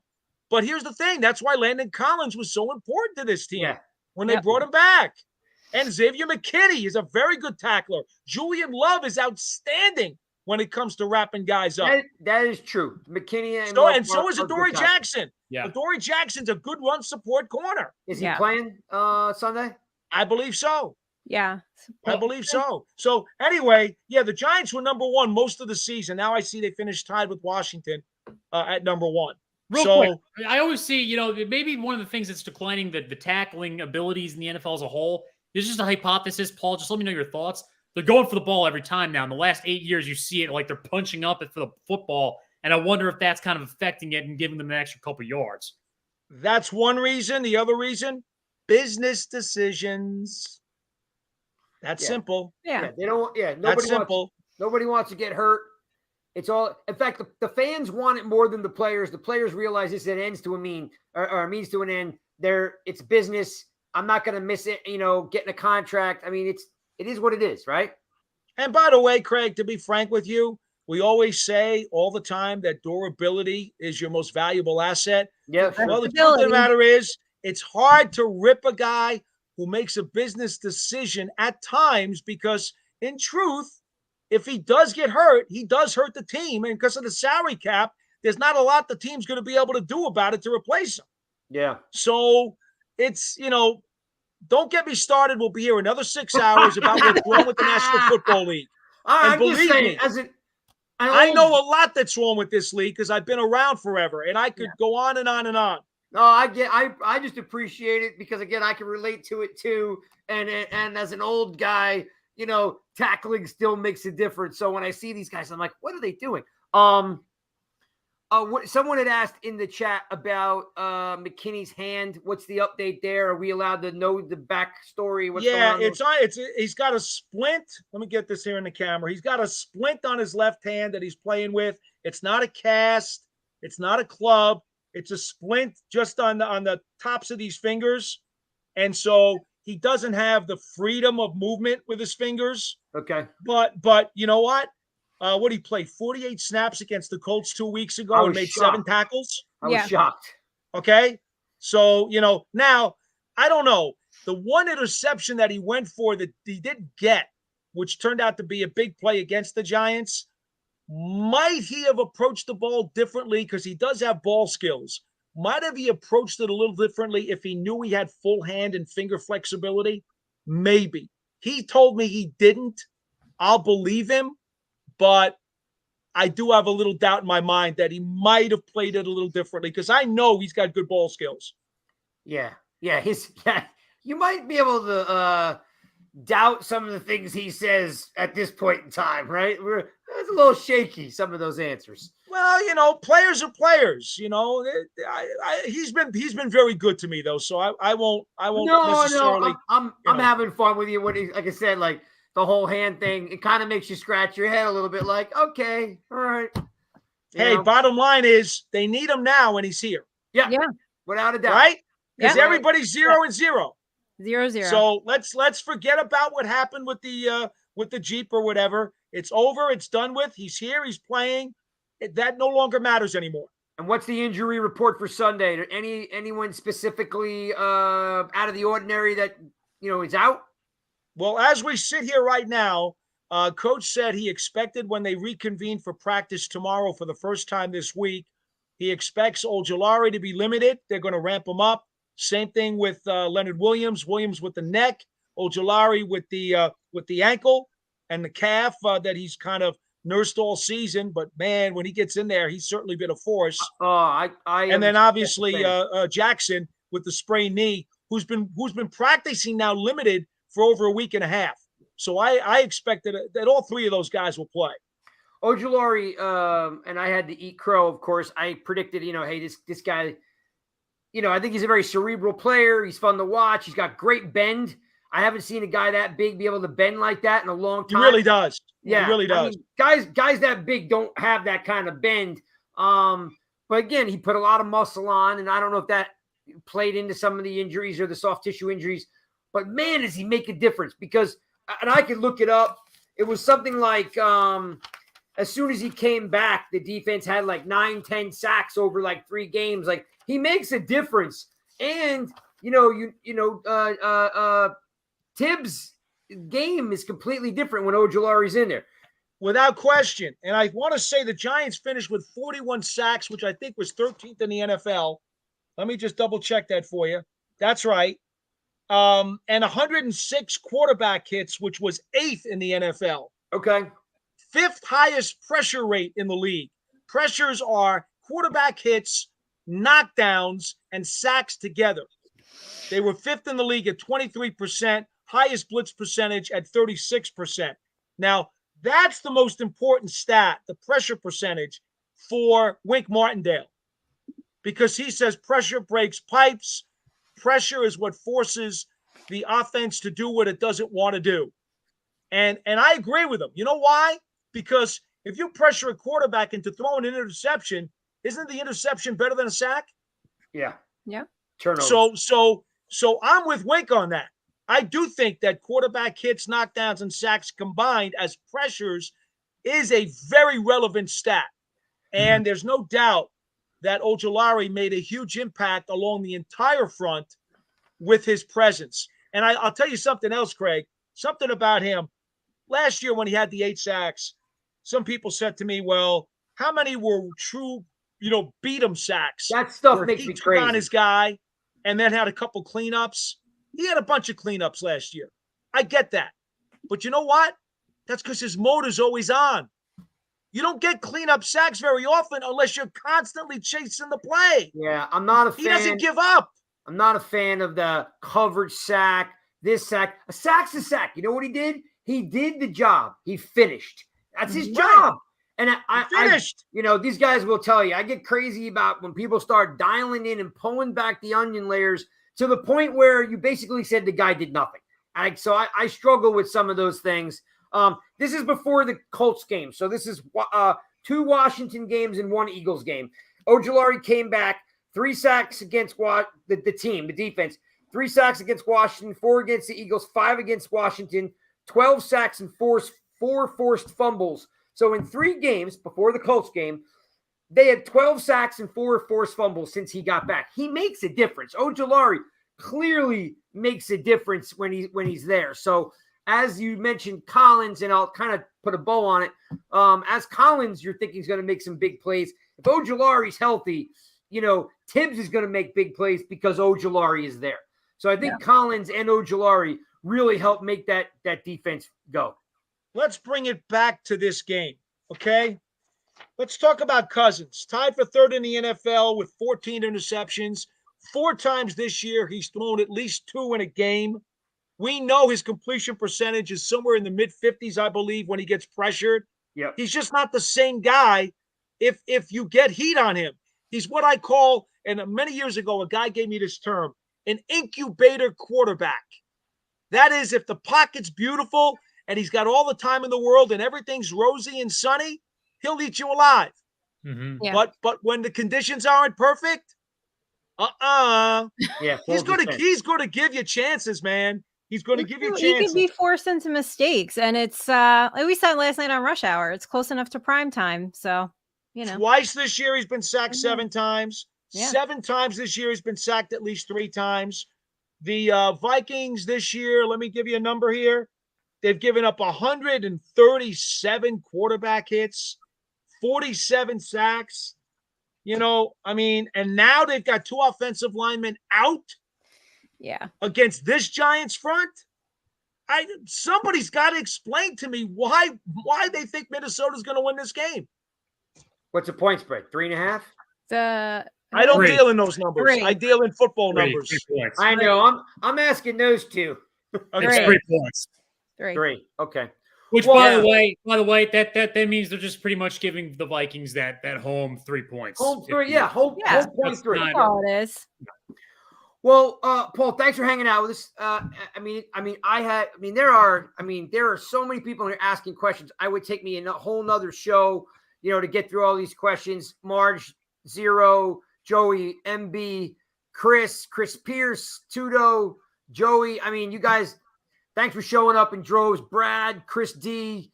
But here's the thing. That's why Landon Collins was so important to this team when they brought him back. And Xavier McKinney is a very good tackler. Julian Love is outstanding when it comes to wrapping guys up. That is true. McKinney and so is Adoree Jackson. Yeah. Adoree Jackson's a good run support corner. Is he playing Sunday? I believe so. Yeah. I believe so. So anyway, the Giants were number one most of the season. Now I see they finished tied with Washington at number one. Real quick, I always see, maybe one of the things that's declining the tackling abilities in the NFL as a whole. This is just a hypothesis, Paul. Just let me know your thoughts. They're going for the ball every time now. In the last 8 years, you see it like they're punching up for the football. And I wonder if that's kind of affecting it and giving them an extra couple yards. That's one reason. The other reason, business decisions. That's simple. Yeah. They don't. Yeah. Nobody wants to get hurt. It's all. In fact, the fans want it more than the players. The players realize this is an ends to a mean or a means to an end. It's business. I'm not going to miss it. Getting a contract. I mean, it is what it is, right? And by the way, Craig, to be frank with you, we always say all the time that durability is your most valuable asset. Yeah. Well, the truth of the matter is, it's hard to rip a guy who makes a business decision at times because, in truth, if he does get hurt, he does hurt the team. And because of the salary cap, there's not a lot the team's going to be able to do about it to replace him. Yeah. So it's, don't get me started. We'll be here another 6 hours about what's wrong with the National Football League. And believe me, I know a lot that's wrong with this league because I've been around forever, and I could go on and on and on. No, I just appreciate it because, again, I can relate to it too. And as an old guy, tackling still makes a difference. So when I see these guys, I'm like, what are they doing? Someone had asked in the chat about McKinney's hand. What's the update there? Are we allowed to know the backstory? He's got a splint. Let me get this here in the camera. He's got a splint on his left hand that he's playing with. It's not a cast. It's not a club. It's a splint just on the tops of these fingers. And so he doesn't have the freedom of movement with his fingers. Okay. But you know what? What he played 48 snaps against the Colts 2 weeks ago and made shocked. 7 tackles. I was shocked. Okay. So, now I don't know. The one interception that he went for that he didn't get, which turned out to be a big play against the Giants, might he have approached the ball differently because he does have ball skills? Might have he approached it a little differently if he knew he had full hand and finger flexibility? Maybe. He told me he didn't. I'll believe him. But I do have a little doubt in my mind that he might have played it a little differently because I know he's got good ball skills. Yeah. You might be able to doubt some of the things he says at this point in time, right? It's a little shaky, some of those answers. Well, players are players. He's been very good to me though, so I won't necessarily. No, I'm having fun with you. Like I said, like the whole hand thing, it kind of makes you scratch your head a little bit. Like, okay, all right. Hey, bottom line is they need him now, and he's here. Yeah, without a doubt, right? Because everybody's 0-0. 0-0. So let's forget about what happened with the Jeep or whatever. It's over. It's done with. He's here. He's playing. That no longer matters anymore. And what's the injury report for Sunday? Anyone specifically out of the ordinary that is out? Well, as we sit here right now, Coach said he expected when they reconvene for practice tomorrow for the first time this week, he expects Ojulari to be limited. They're going to ramp him up. Same thing with Leonard Williams. Williams with the neck, Ojulari with the ankle and the calf that he's kind of nursed all season. But man, when he gets in there, he's certainly been a force. And then obviously Jackson with the sprained knee, who's been practicing now limited for over a week and a half. So I expected that all three of those guys will play. Ojulari, and I had to eat crow, of course. I predicted, hey, this guy, I think he's a very cerebral player. He's fun to watch. He's got great bend. I haven't seen a guy that big be able to bend like that in a long time. He really does. Yeah, he really does. Guys that big don't have that kind of bend. But again, he put a lot of muscle on, and I don't know if that played into some of the injuries or the soft tissue injuries. But man, does he make a difference? Because, and I could look it up, it was something like as soon as he came back, the defense had like 9-10 sacks over like 3 games. Like, he makes a difference. And Tibbs' game is completely different when Ojulari's in there. Without question. And I want to say the Giants finished with 41 sacks, which I think was 13th in the NFL. Let me just double check that for you. That's right. And 106 quarterback hits, which was 8th in the NFL. Okay. 5th highest pressure rate in the league. Pressures are quarterback hits, knockdowns, and sacks together. They were 5th in the league at 23%, highest blitz percentage at 36%. Now, that's the most important stat, the pressure percentage for Wink Martindale, because he says pressure breaks pipes. Pressure is what forces the offense to do what it doesn't want to do. And I agree with him. You know why? Because if you pressure a quarterback into throwing an interception, isn't the interception better than a sack? Yeah. Yeah. Turnover. So I'm with Wink on that. I do think that quarterback hits, knockdowns, and sacks combined as pressures is a very relevant stat. And there's no doubt that Ojulari made a huge impact along the entire front with his presence. And I'll tell you something else, Craig, something about him. Last year when he had the 8 sacks, some people said to me, well, how many were true, beat him sacks? That stuff makes me crazy. He took on his guy and then had a couple cleanups. He had a bunch of cleanups last year. I get that. But you know what? That's because his motor's always on. You don't get cleanup sacks very often unless you're constantly chasing the play. Yeah, I'm not a fan. He doesn't give up. I'm not a fan of the coverage sack, this sack. A sack's a sack. You know what he did? He did the job. He finished. That's his job. And I finished. These guys will tell you, I get crazy about when people start dialing in and pulling back the onion layers to the point where you basically said the guy did nothing. So I struggle with some of those things. This is before the Colts game. So this is 2 Washington games and 1 Eagles game. Ojulari came back, 3 sacks against the team, the defense, 3 sacks against Washington, 4 against the Eagles, 5 against Washington, 12 sacks and 4 forced fumbles. So in 3 games before the Colts game, they had 12 sacks and 4 forced fumbles since he got back. He makes a difference. Ojulari clearly makes a difference when he's there. So as you mentioned, Collins, and I'll kind of put a bow on it. As Collins, you're thinking he's going to make some big plays. If Ojulari's healthy, Tibbs is going to make big plays because Ojulari is there. So I think Collins and Ojulari really help make that defense go. Let's bring it back to this game, okay? Let's talk about Cousins. Tied for third in the NFL with 14 interceptions. 4 times this year, he's thrown at least 2 in a game. We know his completion percentage is somewhere in the mid-50s, I believe, when he gets pressured. Yep. He's just not the same guy if you get heat on him. He's what I call, and many years ago, a guy gave me this term, an incubator quarterback. That is, if the pocket's beautiful and he's got all the time in the world and everything's rosy and sunny, he'll eat you alive. Mm-hmm. Yeah. But when the conditions aren't perfect, Yeah, he's full going defense. to give you chances, man. He's going to give you He chances. could be forced into mistakes, and it's like we said last night on Rush Hour. It's close enough to prime time, so Twice this year he's been sacked Mhm. 7 times. Yeah. 7 times this year he's been sacked at least 3 times. The Vikings this year, let me give you a number here. They've given up 137 quarterback hits, 47 sacks. And now they've got 2 offensive linemen out Yeah. against this Giants front. Somebody's got to explain to me why they think Minnesota's going to win this game. What's the point spread? 3.5? I don't 3. deal in those numbers. 3. I deal in football 3 numbers. points. I know. I'm asking those two. It's Okay. 3 points. 3. 3. Okay. Which, Well, by yeah. the way, that means they're just pretty much giving the Vikings that home 3 points. Home 3. Yeah. Home point That's 3. not- That's all it is. Well, Paul, thanks for hanging out with us. There are so many people here asking questions. I would take me a whole nother show, to get through all these questions. Marge, Zero, Joey, MB, Chris Pierce, Tudo, Joey. You guys, thanks for showing up in droves. Brad, Chris D,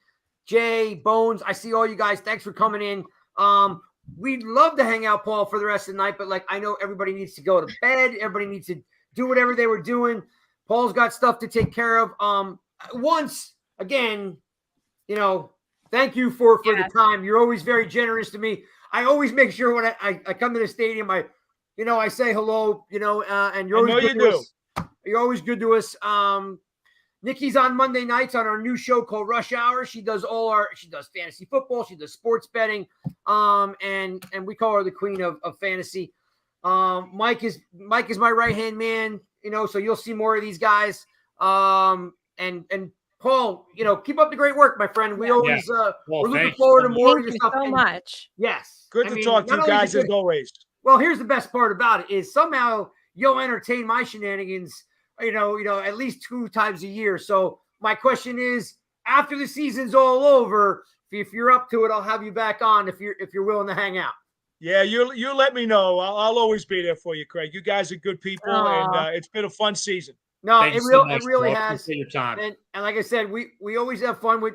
Jay, Bones. I see all you guys. Thanks for coming in. We'd love to hang out, Paul, for the rest of the night, but I know everybody needs to go to bed. Everybody needs to do whatever they were doing. Paul's got stuff to take care of. Once again, thank you for the time. You're always very generous to me. I always make sure when I come to the stadium, I say hello, and you're always good to us. You're always good to us. Nikki's on Monday nights on our new show called Rush Hour. She does fantasy football. She does sports betting. And we call her the queen of fantasy. Mike is my right-hand man, so you'll see more of these guys. And Paul, keep up the great work, my friend. We always, we're looking forward to more of your stuff. Thank you so much. Yes. Good to talk to you guys as always. Well, here's the best part about it is somehow you'll entertain my shenanigans, at least 2 times a year. So my question is, after the season's all over, if you're up to it, I'll have you back on if you're willing to hang out. Yeah, you let me know. I'll always be there for you, Craig. You guys are good people, and it's been a fun season. No, Thanks it so much, really Paul. has. Appreciate your time. And like I said, we always have fun with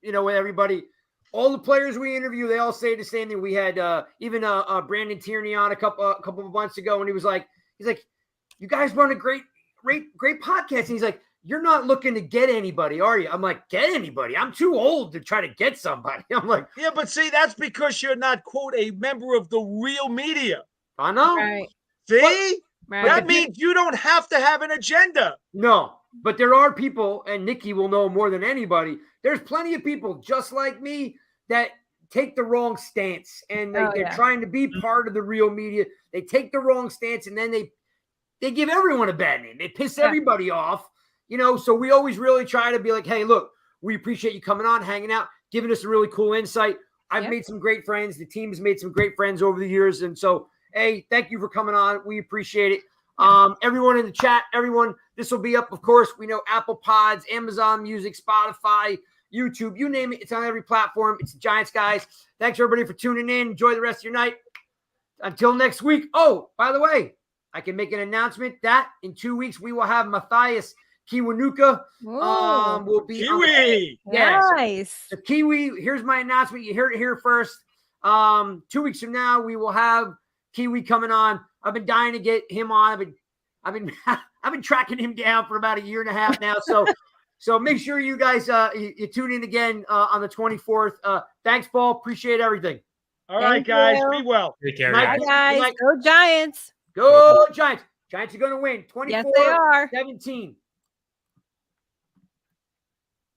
everybody. All the players we interview, they all say the same thing. We had even Brandon Tierney on a couple of months ago, and he's like, you guys run a great podcast. And he's like, you're not looking to get anybody, are you? I'm like, get anybody? I'm too old to try to get somebody. I'm like, yeah, but see, that's because you're not, quote, a member of the real media. I know. Right. See? Right. That means you don't have to have an agenda. No, but there are people, and Nikki will know more than anybody. There's plenty of people just like me that take the wrong stance, and they're trying to be part of the real media. They take the wrong stance, and then they give everyone a bad name. They piss everybody off, So we always really try to be like, hey, look, we appreciate you coming on, hanging out, giving us a really cool insight. I've made some great friends. The team's made some great friends over the years, and so. Hey, thank you for coming on. We appreciate it. Everyone in the chat, this will be up, of course. We know Apple Pods, Amazon Music, Spotify, YouTube, you name it. It's on every platform. It's the Giants, guys. Thanks, everybody, for tuning in. Enjoy the rest of your night. Until next week. Oh, by the way, I can make an announcement that in 2 weeks, we will have Matthias Kiwanuka. Will be Kiwi. Nice. So Kiwi, here's my announcement. You heard it here first. 2 weeks from now, we will have Kiwi coming on. I've been dying to get him on. I've been tracking him down for about 1.5 years now. So make sure you guys you tune in again on the 24th. Thanks, Paul. Appreciate everything. All right, guys. You. Be well. Take care, Night, guys. Guys, go Giants. Go Giants. Giants are going to win. 24-17. Yes, they are.